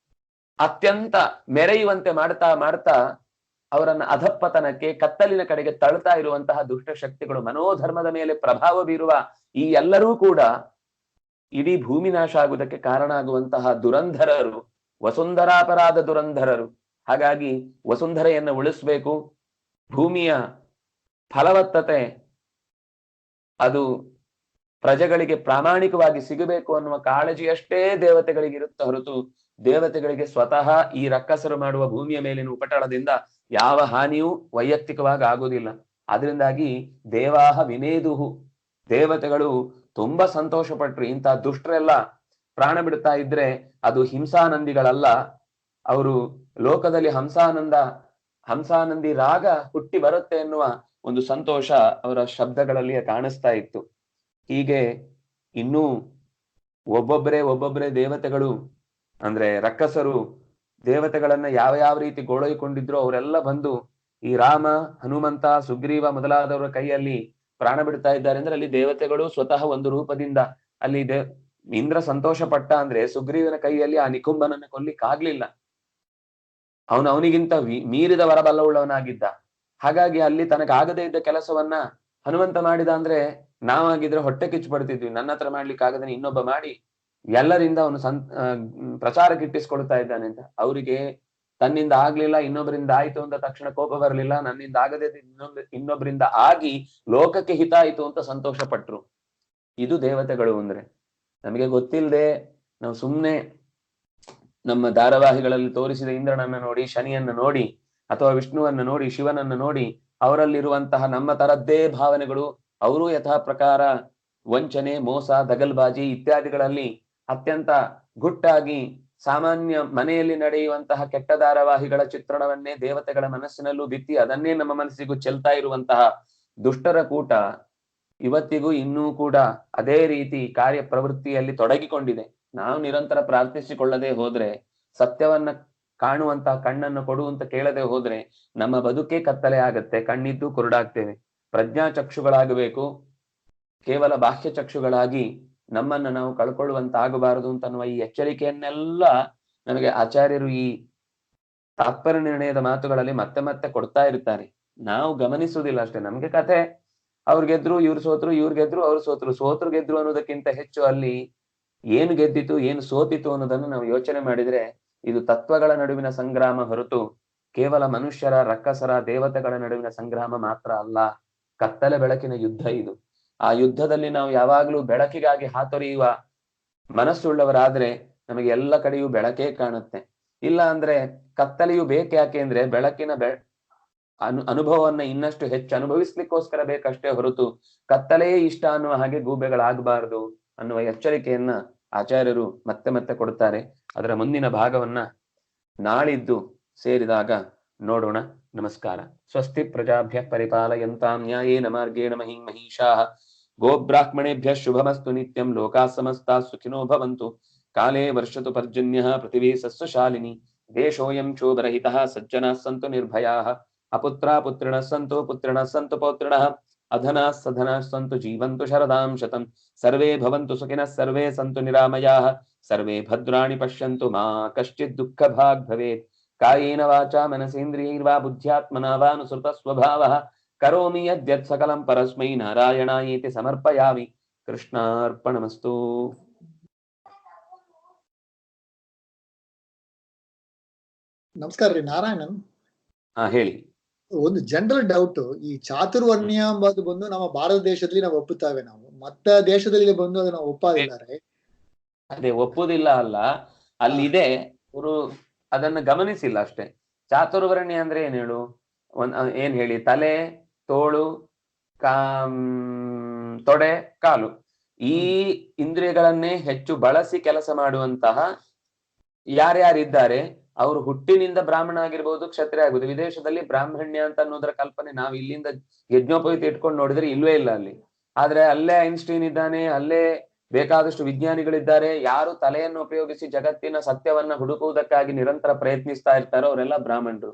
ಅತ್ಯಂತ ಮೆರೆಯುವಂತೆ ಮಾಡ್ತಾ ಅವರನ್ನ ಅಧಪ್ಪತನಕ್ಕೆ, ಕತ್ತಲಿನ ಕಡೆಗೆ ತಳ್ತಾ ಇರುವಂತಹ ದುಷ್ಟ ಶಕ್ತಿಗಳು, ಮನೋಧರ್ಮದ ಮೇಲೆ ಪ್ರಭಾವ ಬೀರುವ ಈ ಎಲ್ಲರೂ ಕೂಡ ಇಡೀ ಭೂಮಿ ನಾಶ ಆಗುವುದಕ್ಕೆ ಕಾರಣ ಆಗುವಂತಹ ದುರಂಧರರು, ವಸುಂಧರಾಪರಾಧ ದುರಂಧರರು. ಹಾಗಾಗಿ ವಸುಂಧರೆಯನ್ನು ಉಳಿಸ್ಬೇಕು, ಭೂಮಿಯ ಫಲವತ್ತತೆ ಅದು ಪ್ರಜೆಗಳಿಗೆ ಪ್ರಾಮಾಣಿಕವಾಗಿ ಸಿಗಬೇಕು ಅನ್ನುವ ಕಾಳಜಿಯಷ್ಟೇ ದೇವತೆಗಳಿಗೆ ಇರುತ್ತೆ ಹೊರತು ದೇವತೆಗಳಿಗೆ ಸ್ವತಃ ಈ ರಕ್ಕಸರು ಮಾಡುವ ಭೂಮಿಯ ಮೇಲಿನ ಉಪಟಳದಿಂದ ಯಾವ ಹಾನಿಯೂ ವೈಯಕ್ತಿಕವಾಗಿ ಆಗುವುದಿಲ್ಲ. ಆದ್ರಿಂದಾಗಿ ದೇವಾಹ ವಿನೇದುಹು, ದೇವತೆಗಳು ತುಂಬಾ ಸಂತೋಷ ಪಟ್ರು. ಇಂತಹ ದುಷ್ಟರೆಲ್ಲ ಪ್ರಾಣ ಬಿಡ್ತಾ ಇದ್ರೆ ಅದು ಹಿಂಸಾನಂದಿಗಳಲ್ಲ, ಅವರು ಲೋಕದಲ್ಲಿ ಹಂಸಾನಂದಿ ರಾಗ ಹುಟ್ಟಿ ಬರುತ್ತೆ ಎನ್ನುವ ಒಂದು ಸಂತೋಷ ಅವರ ಶಬ್ದಗಳಲ್ಲಿ ಕಾಣಿಸ್ತಾ ಇತ್ತು. ಹೀಗೆ ಇನ್ನೂ ಒಬ್ಬೊಬ್ಬರೇ ದೇವತೆಗಳು ಅಂದ್ರೆ ರಕ್ಕಸರು ದೇವತೆಗಳನ್ನ ಯಾವ ರೀತಿ ಗೋಳೈಕೊಂಡಿದ್ರು ಅವರೆಲ್ಲ ಬಂದು ಈ ರಾಮ, ಹನುಮಂತ, ಸುಗ್ರೀವ ಮೊದಲಾದವರ ಕೈಯಲ್ಲಿ ಪ್ರಾಣ ಬಿಡ್ತಾ ಇದ್ದಾರೆ ಅಂದ್ರೆ ಅಲ್ಲಿ ದೇವತೆಗಳು ಸ್ವತಃ ಒಂದು ರೂಪದಿಂದ ಅಲ್ಲಿ ಇಂದ್ರ ಸಂತೋಷ ಪಟ್ಟ ಅಂದ್ರೆ ಸುಗ್ರೀವನ ಕೈಯಲ್ಲಿ ಆ ನಿಕುಂಭನನ್ನ ಕೊಲ್ಲಿಕ್ಕಾಗ್ಲಿಲ್ಲ. ಅವನಿಗಿಂತ ಮೀರಿದ ವರಬಲ್ಲವುಳ್ಳವನಾಗಿದ್ದ. ಹಾಗಾಗಿ ಅಲ್ಲಿ ತನಗಾಗದೇ ಇದ್ದ ಕೆಲಸವನ್ನ ಹನುಮಂತ ಮಾಡಿದ ಅಂದ್ರೆ ನಾವಾಗಿದ್ರೆ ಹೊಟ್ಟೆ ಕಿಚ್ಚು ಪಡ್ತಿದ್ವಿ. ನನ್ನ ಹತ್ರ ಮಾಡ್ಲಿಕ್ಕೆ ಆಗದನ್ನ ಇನ್ನೊಬ್ಬ ಮಾಡಿ ಎಲ್ಲರಿಂದ ಅವನು ಪ್ರಚಾರಕ್ಕಿಟ್ಟಿಸ್ಕೊಳ್ತಾ ಇದ್ದಾನೆ ಅಂತ. ಅವರಿಗೆ ತನ್ನಿಂದ ಆಗ್ಲಿಲ್ಲ, ಇನ್ನೊಬ್ಬರಿಂದ ಆಯ್ತು ಅಂತ ತಕ್ಷಣ ಕೋಪ ಬರಲಿಲ್ಲ. ನನ್ನಿಂದ ಆಗದೆ ಇನ್ನೊಬ್ಬರಿಂದ ಆಗಿ ಲೋಕಕ್ಕೆ ಹಿತ ಆಯ್ತು ಅಂತ ಸಂತೋಷ ಪಟ್ರು. ಇದು ದೇವತೆಗಳು ಅಂದ್ರೆ. ನಮಗೆ ಗೊತ್ತಿಲ್ಲದೆ ನಾವು ಸುಮ್ನೆ ನಮ್ಮ ಧಾರಾವಾಹಿಗಳಲ್ಲಿ ತೋರಿಸಿದ ಇಂದ್ರನನ್ನ ನೋಡಿ, ಶನಿಯನ್ನ ನೋಡಿ, ಅಥವಾ ವಿಷ್ಣುವನ್ನ ನೋಡಿ, ಶಿವನನ್ನ ನೋಡಿ ಅವರಲ್ಲಿರುವಂತಹ ನಮ್ಮ ತರದ್ದೇ ಭಾವನೆಗಳು ಅವರು ಯಥಾ ಪ್ರಕಾರ ವಂಚನೆ, ಮೋಸ, ದಗಲ್ಬಾಜಿ ಇತ್ಯಾದಿಗಳಲ್ಲಿ ಅತ್ಯಂತ ಗುಟ್ಟಾಗಿ ಸಾಮಾನ್ಯ ಮನೆಯಲ್ಲಿ ನಡೆಯುವಂತಹ ಕೆಟ್ಟ ಧಾರಾವಾಹಿಗಳ ಚಿತ್ರಣವನ್ನೇ ದೇವತೆಗಳ ಮನಸ್ಸಿನಲ್ಲೂ ಬಿತ್ತಿ ಅದನ್ನೇ ನಮ್ಮ ಮನಸ್ಸಿಗೂ ಚೆಲ್ತಾ ಇರುವಂತಹ ದುಷ್ಟರ ಕೂಟ ಇವತ್ತಿಗೂ ಇನ್ನೂ ಕೂಡ ಅದೇ ರೀತಿ ಕಾರ್ಯ ಪ್ರವೃತ್ತಿಯಲ್ಲಿ ತೊಡಗಿಕೊಂಡಿದೆ. ನಾವು ನಿರಂತರ ಪ್ರಾರ್ಥಿಸಿಕೊಳ್ಳದೆ ಹೋದ್ರೆ, ಸತ್ಯವನ್ನ ಕಾಣುವಂತಹ ಕಣ್ಣನ್ನು ಕೊಡುವಂತ ಕೇಳದೆ ಹೋದ್ರೆ ನಮ್ಮ ಬದುಕೇ ಕತ್ತಲೆ ಆಗತ್ತೆ, ಕಣ್ಣಿದ್ದು ಕುರುಡಾಗ್ತೇವೆ. ಪ್ರಜ್ಞಾ ಚಕ್ಷುಗಳಾಗಬೇಕು, ಕೇವಲ ಬಾಹ್ಯ ಚಕ್ಷುಗಳಾಗಿ ನಮ್ಮನ್ನ ನಾವು ಕಳ್ಕೊಳ್ಳುವಂತಾಗಬಾರದು ಅಂತನ್ನುವ ಈ ಎಚ್ಚರಿಕೆಯನ್ನೆಲ್ಲ ನಮಗೆ ಆಚಾರ್ಯರು ಈ ತಾತ್ಪರ್ಯ ನಿರ್ಣಯದ ಮಾತುಗಳಲ್ಲಿ ಮತ್ತೆ ಮತ್ತೆ ಕೊಡ್ತಾ ಇರ್ತಾರೆ. ನಾವು ಗಮನಿಸುವುದಿಲ್ಲ ಅಷ್ಟೇ. ನಮ್ಗೆ ಕಥೆ ಅವ್ರು ಗೆದ್ರು, ಇವ್ರು ಸೋತ್ರು, ಇವ್ರು ಗೆದ್ರು, ಅವ್ರು ಸೋತ್ರು. ಸೋತ್ರು ಗೆದ್ರು ಅನ್ನೋದಕ್ಕಿಂತ ಹೆಚ್ಚು ಅಲ್ಲಿ ಏನು ಗೆದ್ದಿತು, ಏನು ಸೋತಿತು ಅನ್ನೋದನ್ನು ನಾವು ಯೋಚನೆ ಮಾಡಿದ್ರೆ ಇದು ತತ್ವಗಳ ನಡುವಿನ ಸಂಗ್ರಾಮ ಹೊರತು ಕೇವಲ ಮನುಷ್ಯರ, ರಕ್ಕಸರ, ದೇವತೆಗಳ ನಡುವಿನ ಸಂಗ್ರಾಮ ಮಾತ್ರ ಅಲ್ಲ. ಕತ್ತಲೆ ಬೆಳಕಿನ ಯುದ್ಧ ಇದು. ಆ ಯುದ್ಧದಲ್ಲಿ ನಾವು ಯಾವಾಗ್ಲೂ ಬೆಳಕಿಗಾಗಿ ಹಾತೊರೆಯುವ ಮನಸ್ಸುಳ್ಳವರಾದ್ರೆ ನಮಗೆ ಎಲ್ಲ ಕಡೆಯೂ ಬೆಳಕೇ ಕಾಣುತ್ತೆ. ಇಲ್ಲ ಅಂದ್ರೆ ಕತ್ತಲೆಯು ಬೇಕ್ಯಾಕೆ ಅಂದ್ರೆ ಬೆಳಕಿನ ಅನುಭವವನ್ನ ಇನ್ನಷ್ಟು ಹೆಚ್ಚು ಅನುಭವಿಸ್ಲಿಕ್ಕೋಸ್ಕರ ಬೇಕಷ್ಟೇ ಹೊರತು ಕತ್ತಲೆಯೇ ಇಷ್ಟ ಅನ್ನುವ ಹಾಗೆ ಗೂಬೆಗಳಾಗಬಾರದು ಅನ್ನುವ ಎಚ್ಚರಿಕೆಯನ್ನ ಆಚಾರ್ಯರು ಮತ್ತೆ ಮತ್ತೆ ಕೊಡ್ತಾರೆ. ಅದರ ಮುಂದಿನ ಭಾಗವನ್ನ ನಾಳಿದ್ದು ಸೇರಿದಾಗ ನೋಡೋಣ. ನಮಸ್ಕಾರ. ಸ್ವಸ್ತಿ ಪ್ರಜಾಭ್ಯ ಪರಿಪಾಲಯಂತಾಂ ನ್ಯಾಯೇನ ಮಾರ್ಗೇಣ ಮಹಿಂ ಮಹಿಷಾಃ ಗೋಬ್ರಾಹ್ಮಣೇಭ್ಯ ಶುಭಮಸ್ತು ನಿತ್ಯಂ ಲೋಕಾಃ ಸಮಸ್ತಾಃ ಸುಖಿನೋ ಭವಂತು. ಕಾಲೇ ವರ್ಷತು ಪರ್ಜನ್ಯಃ ಪೃಥಿವೀ ಸಸ್ಯಶಾಲಿನಿ ದೇಶೋಯಂ ಕ್ಷೋಭರಹಿತಃ ಸಜ್ಜನಾಃ ಸಂತು ನಿರ್ಭಯಾಃ ಅಪುತ್ರಾ ಪುತ್ರಿಣಃ ಸಂತು ಪುತ್ರಿಣಃ ಸಂತು ಪೌತ್ರಿಣಃ ಅಧನಾಃ ಸಧನಾಃ ಸಂತು ಜೀವಂತು ಶರದಾಂ ಶತಂ. ಸರ್ವೇ ಭವಂತು ಸುಖಿನಃ ಸರ್ವೇ ಸಂತು ನಿರಾಮಯಾಃ ಸರ್ವೇ ಭದ್ರಾಣಿ ಪಶ್ಯಂತು ಮಾ ಕಶ್ಚಿತ್ ದುಃಖಭಾಗ್ ಭವೇತ್. ಕಾಯೇನ ವಾಚಾ ಮನಸೇಂದ್ರಿಯೈರ್ವಾ ಬುದ್ಧ್ಯಾತ್ಮನಾ ವಾ ಅನುಸೃತ ಸ್ವಭಾವಃ ಕರೋಮಿ ಯದ್ಯತ್ ಸಕಲಂ ಪರಸ್ಮೈ ನಾರಾಯಣಾಯೇತಿ ಸಮರ್ಪಯಾಮಿ. ಕೃಷ್ಣಾರ್ಪಣಮಸ್ತು. ನಮಸ್ಕಾರ ರೀ ನಾರಾಯಣನ್. ಹೇಳಿ. ಒಂದು ಜನರಲ್ ಡೌಟ್, ಈ ಚಾತುರ್ವರ್ಣ್ಯ ಎಂಬುದು ಬಂದು ನಮ್ಮ ಭಾರತ ದೇಶದಲ್ಲಿ ನಾವು ಒಪ್ಪುತ್ತೇವೆ, ನಾವು ಮತ್ತ ದೇಶದಲ್ಲಿ ಬಂದು ಅದನ್ನ ಒಪ್ಪದಿದ್ದಾರೆ. ಅದೇ ಒಪ್ಪುದಿಲ್ಲ ಅಲ್ಲ, ಅಲ್ಲಿದೆ, ಅವರು ಅದನ್ನ ಗಮನಿಸಿಲ್ಲ ಅಷ್ಟೇ. ಚಾತುರ್ವರ್ಣ್ಯ ಅಂದ್ರೆ ಏನ್ ಹೇಳು, ಏನ್ ಹೇಳಿ, ತಲೆ, ತೋಳು, ತೊಡೆ, ಕಾಲು, ಈ ಇಂದ್ರಿಯಗಳನ್ನೇ ಹೆಚ್ಚು ಬಳಸಿ ಕೆಲಸ ಮಾಡುವಂತಹ ಯಾರ್ಯಾರಿದ್ದಾರೆ ಅವರು ಹುಟ್ಟಿನಿಂದ ಬ್ರಾಹ್ಮಣ ಆಗಿರ್ಬೋದು, ಕ್ಷತ್ರಿಯ ಆಗ್ಬೋದು. ವಿದೇಶದಲ್ಲಿ ಬ್ರಾಹ್ಮಣ್ಯ ಅಂತ ಅನ್ನೋದರ ಕಲ್ಪನೆ ನಾವು ಇಲ್ಲಿಂದ ಯಜ್ಞೋಪವೀತ ಇಟ್ಕೊಂಡು ನೋಡಿದ್ರೆ ಇಲ್ವೇ ಇಲ್ಲ ಅಲ್ಲಿ. ಆದ್ರೆ ಅಲ್ಲೇ ಐನ್ಸ್ಟೀನ್ ಇದ್ದಾನೆ, ಅಲ್ಲೇ ಬೇಕಾದಷ್ಟು ವಿಜ್ಞಾನಿಗಳಿದ್ದಾರೆ. ಯಾರು ತಲೆಯನ್ನು ಉಪಯೋಗಿಸಿ ಜಗತ್ತಿನ ಸತ್ಯವನ್ನ ಹುಡುಕುವುದಕ್ಕಾಗಿ ನಿರಂತರ ಪ್ರಯತ್ನಿಸ್ತಾ ಇರ್ತಾರೋ ಅವರೆಲ್ಲ ಬ್ರಾಹ್ಮಣರು.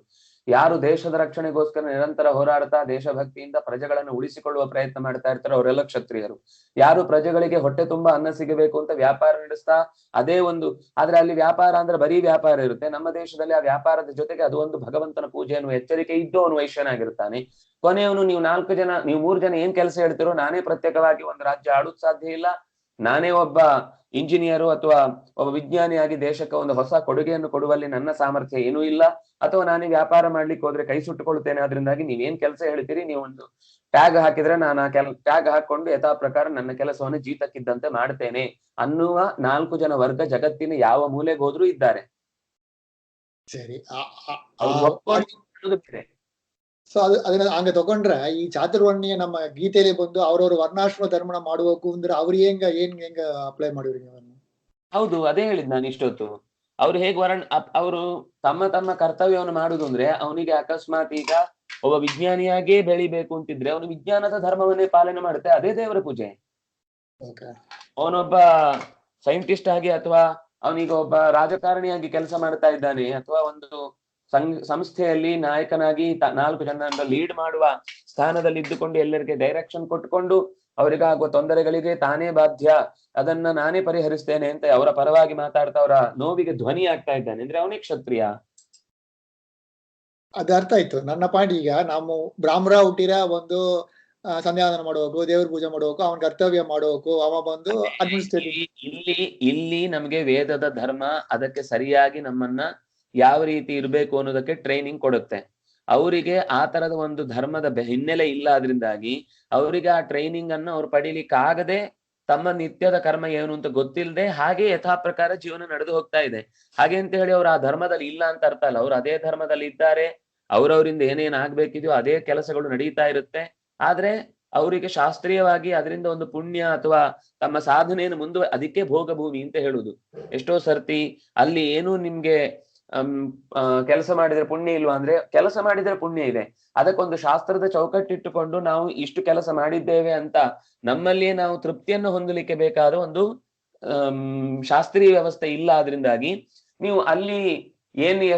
ಯಾರು ದೇಶದ ರಕ್ಷಣೆಗೋಸ್ಕರ ನಿರಂತರ ಹೋರಾಡ್ತಾ ದೇಶಭಕ್ತಿಯಿಂದ ಪ್ರಜೆಗಳನ್ನು ಉಳಿಸಿಕೊಳ್ಳುವ ಪ್ರಯತ್ನ ಮಾಡ್ತಾ ಇರ್ತಾರೋ ಅವರೆಲ್ಲ ಕ್ಷತ್ರಿಯರು. ಯಾರು ಪ್ರಜೆಗಳಿಗೆ ಹೊಟ್ಟೆ ತುಂಬಾ ಅನ್ನ ಸಿಗಬೇಕು ಅಂತ ವ್ಯಾಪಾರ ನಡೆಸ್ತಾ ಅದೇ ಒಂದು, ಆದ್ರೆ ಅಲ್ಲಿ ವ್ಯಾಪಾರ ಅಂದ್ರೆ ಬರೀ ವ್ಯಾಪಾರ ಇರುತ್ತೆ. ನಮ್ಮ ದೇಶದಲ್ಲಿ ಆ ವ್ಯಾಪಾರದ ಜೊತೆಗೆ ಅದು ಒಂದು ಭಗವಂತನ ಪೂಜೆ ಅನ್ನುವ ಎಚ್ಚರಿಕೆ ಇದ್ದು ಅವನು ವೈಶ್ಯನಾಗಿರ್ತಾನೆ. ಕೊನೆಯವನು ನೀವು 4 ಜನ, ನೀವು 3 ಜನ ಏನ್ ಕೆಲಸ ಹೇಳ್ತಿರೋ, ನಾನೇ ಪ್ರತ್ಯೇಕವಾಗಿ ಒಂದು ರಾಜ್ಯ ಆಡೋದ್ ಸಾಧ್ಯ ಇಲ್ಲ, ನಾನೇ ಒಬ್ಬ ಇಂಜಿನಿಯರು ಅಥವಾ ಒಬ್ಬ ವಿಜ್ಞಾನಿಯಾಗಿ ದೇಶಕ್ಕೆ ಒಂದು ಹೊಸ ಕೊಡುಗೆಯನ್ನು ಕೊಡುವಲ್ಲಿ ನನ್ನ ಸಾಮರ್ಥ್ಯ ಏನೂ ಇಲ್ಲ, ಅಥವಾ ನಾನೇ ವ್ಯಾಪಾರ ಮಾಡ್ಲಿಕ್ಕೆ ಹೋದ್ರೆ ಕೈ ಸುಟ್ಟುಕೊಳ್ತೇನೆ, ಅದರಿಂದಾಗಿ ನೀವೇನ್ ಕೆಲಸ ಹೇಳ್ತೀರಿ, ನೀವೊಂದು ಟ್ಯಾಗ್ ಹಾಕಿದ್ರೆ ನಾನು ಆ ಟ್ಯಾಗ್ ಹಾಕೊಂಡು ಯಥಾ ಪ್ರಕಾರ ನನ್ನ ಕೆಲಸವನ್ನು ಜೀತಕ್ಕಿದ್ದಂತೆ ಮಾಡ್ತೇನೆ ಅನ್ನುವ 4 ಜನ ವರ್ಗ ಜಗತ್ತಿನ ಯಾವ ಮೂಲೆಗೆ ಹೋದ್ರೂ ಇದ್ದಾರೆ. ಸರಿ, ಬೇರೆ. ಸೊ ಅದನ್ನ ಹಂಗ ತಗೊಂಡ್ರೆ ಈ ಚಾತುರ್ವರ್ಣ್ಯ ನಮ್ಮ ಗೀತೆಯಲ್ಲಿ ಬಂದು ಅವ್ರವ್ರ ವರ್ಣಾಶ್ರಮ ಧರ್ಮನ ಮಾಡ್ಬೇಕು ಅಂದ್ರೆ ಅವ್ರು ಹೆಂಗ ಅಪ್ಲೈ ಮಾಡಿವ್ರಿ ನೀವು? ಹೌದು, ಅದೇ ಹೇಳಿದ್ ನಾನು ಇಷ್ಟೊತ್ತು. ಅವ್ರು ಹೇಗ್ ಅವರು ತಮ್ಮ ತಮ್ಮ ಕರ್ತವ್ಯವನ್ನು ಮಾಡುದು ಅಂದ್ರೆ, ಅವನಿಗೆ ಅಕಸ್ಮಾತ್ ಈಗ ಒಬ್ಬ ವಿಜ್ಞಾನಿಯಾಗೇ ಬೆಳಿಬೇಕು ಅಂತಿದ್ರೆ ಅವನು ವಿಜ್ಞಾನದ ಧರ್ಮವನ್ನೇ ಪಾಲನೆ ಮಾಡುತ್ತೆ, ಅದೇ ದೇವರ ಪೂಜೆ. ಅವನೊಬ್ಬ ಸೈಂಟಿಸ್ಟ್ ಆಗಿ ಅಥವಾ ಅವನೀಗ ಒಬ್ಬ ರಾಜಕಾರಣಿಯಾಗಿ ಕೆಲಸ ಮಾಡ್ತಾ ಇದ್ದಾನೆ, ಅಥವಾ ಒಂದು ಸಂಸ್ಥೆಯಲ್ಲಿ ನಾಯಕನಾಗಿ 4 ಜನರನ್ನ ಲೀಡ್ ಮಾಡುವ ಸ್ಥಾನದಲ್ಲಿ ಇದ್ದುಕೊಂಡು ಎಲ್ಲರಿಗೆ ಡೈರೆಕ್ಷನ್ ಕೊಟ್ಟುಕೊಂಡು ಅವರಿಗಾಗುವ ತೊಂದರೆಗಳಿಗೆ ತಾನೇ ಬಾಧ್ಯ, ಅದನ್ನ ನಾನೇ ಪರಿಹರಿಸ್ತೇನೆ ಅಂತ ಅವರ ಪರವಾಗಿ ಮಾತಾಡ್ತಾ ಅವರ ನೋವಿಗೆ ಧ್ವನಿ ಆಗ್ತಾ ಇದ್ದಾನೆ ಅಂದ್ರೆ ಅವನೇ ಕ್ಷತ್ರಿಯ. ಅದು ಅರ್ಥ ಆಯ್ತು ನನ್ನ ಪಾಯಿಂಟ್. ಈಗ ನಾವು ಬ್ರಾಹ್ಮಣ ಹುಟ್ಟಿರ ಒಂದು ಸಂಧ್ಯಾವಂದನ ಮಾಡಬೇಕು, ದೇವ್ರ ಪೂಜೆ ಮಾಡಬೇಕು, ಅವನ ಕರ್ತವ್ಯ ಮಾಡಬೇಕು, ಅವ ಬಂದು ಅಡ್ಮಿನಿಸ್ಟ್ರೇಟಿವ್. ಇಲ್ಲಿ ನಮ್ಗೆ ವೇದದ ಧರ್ಮ ಅದಕ್ಕೆ ಸರಿಯಾಗಿ ನಮ್ಮನ್ನ ಯಾವ ರೀತಿ ಇರ್ಬೇಕು ಅನ್ನೋದಕ್ಕೆ ಟ್ರೈನಿಂಗ್ ಕೊಡುತ್ತೆ. ಅವರಿಗೆ ಆ ತರದ ಒಂದು ಧರ್ಮದ ಹಿನ್ನೆಲೆ ಇಲ್ಲ, ಅದರಿಂದಾಗಿ ಅವರಿಗೆ ಆ ಟ್ರೈನಿಂಗ್ ಅನ್ನು ಅವ್ರು ಪಡೀಲಿಕ್ಕಾಗದೆ ತಮ್ಮ ನಿತ್ಯದ ಕರ್ಮ ಏನು ಅಂತ ಗೊತ್ತಿಲ್ಲದೆ ಹಾಗೆ ಯಥಾ ಪ್ರಕಾರ ಜೀವನ ನಡೆದು ಹೋಗ್ತಾ ಇದೆ. ಹಾಗೆ ಅಂತ ಹೇಳಿ ಅವ್ರು ಆ ಧರ್ಮದಲ್ಲಿ ಇಲ್ಲ ಅಂತ ಅರ್ಥ ಅಲ್ಲ, ಅವ್ರು ಅದೇ ಧರ್ಮದಲ್ಲಿ ಇದ್ದಾರೆ, ಅವ್ರವರಿಂದ ಏನೇನ್ ಆಗ್ಬೇಕಿದೆಯೋ ಅದೇ ಕೆಲಸಗಳು ನಡೀತಾ ಇರುತ್ತೆ. ಆದ್ರೆ ಅವರಿಗೆ ಶಾಸ್ತ್ರೀಯವಾಗಿ ಅದರಿಂದ ಒಂದು ಪುಣ್ಯ ಅಥವಾ ತಮ್ಮ ಸಾಧನೆಯನ್ನು ಅದಕ್ಕೆ ಭೋಗ ಭೂಮಿ ಅಂತ ಹೇಳುದು. ಎಷ್ಟೋ ಸರ್ತಿ ಅಲ್ಲಿ ಏನು ನಿಮ್ಗೆ ಕೆಲಸ ಮಾಡಿದ್ರೆ ಪುಣ್ಯ ಇಲ್ವಾ ಅಂದ್ರೆ, ಕೆಲಸ ಮಾಡಿದ್ರೆ ಪುಣ್ಯ ಇದೆ, ಅದಕ್ಕೊಂದು ಶಾಸ್ತ್ರದ ಚೌಕಟ್ಟಿಟ್ಟುಕೊಂಡು ನಾವು ಇಷ್ಟು ಕೆಲಸ ಮಾಡಿದ್ದೇವೆ ಅಂತ ನಮ್ಮಲ್ಲಿಯೇ ನಾವು ತೃಪ್ತಿಯನ್ನು ಹೊಂದಲಿಕ್ಕೆ ಬೇಕಾದ ಒಂದು ಶಾಸ್ತ್ರೀಯ ವ್ಯವಸ್ಥೆ ಇಲ್ಲ. ಆದ್ರಿಂದಾಗಿ ನೀವು ಅಲ್ಲಿ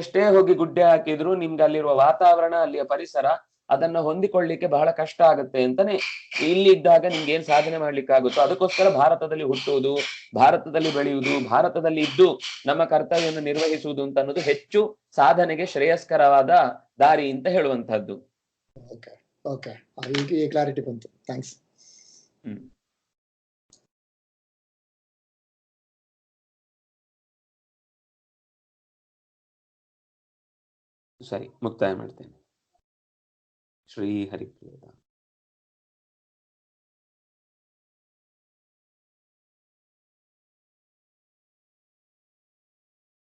ಎಷ್ಟೇ ಹೋಗಿ ಗುಡ್ಡೆ ಹಾಕಿದ್ರು ನಿಮ್ಗೆ ಅಲ್ಲಿರುವ ವಾತಾವರಣ, ಅಲ್ಲಿಯ ಪರಿಸರ ಅದನ್ನ ಹೊಂದಿಕೊಳ್ಳಿಕ್ಕೆ ಬಹಳ ಕಷ್ಟ ಆಗುತ್ತೆ ಅಂತಾನೆ ಇಲ್ಲಿ ಇದ್ದಾಗ ನಿಮ್ಗೆ ಏನ್ ಸಾಧನೆ ಮಾಡ್ಲಿಕ್ಕಾಗುತ್ತೋ ಅದಕ್ಕೋಸ್ಕರ ಭಾರತದಲ್ಲಿ ಹುಟ್ಟುವುದು, ಭಾರತದಲ್ಲಿ ಬೆಳೆಯುವುದು, ಭಾರತದಲ್ಲಿ ಇದ್ದು ನಮ್ಮ ಕರ್ತವ್ಯವನ್ನು ನಿರ್ವಹಿಸುವುದು ಅಂತ ಅನ್ನೋದು ಹೆಚ್ಚು ಸಾಧನೆಗೆ ಶ್ರೇಯಸ್ಕರವಾದ ದಾರಿ ಅಂತ ಹೇಳುವಂತಹದ್ದು. ಓಕೆ, ಈ ಕ್ಲಾರಿಟಿ ಬಂತು. ಥ್ಯಾಂಕ್ಸ್. ಸರಿ, ಮುಕ್ತಾಯ ಮಾಡ್ತೇನೆ. ಶ್ರೀ ಹರಿಪ್ರಿಯ.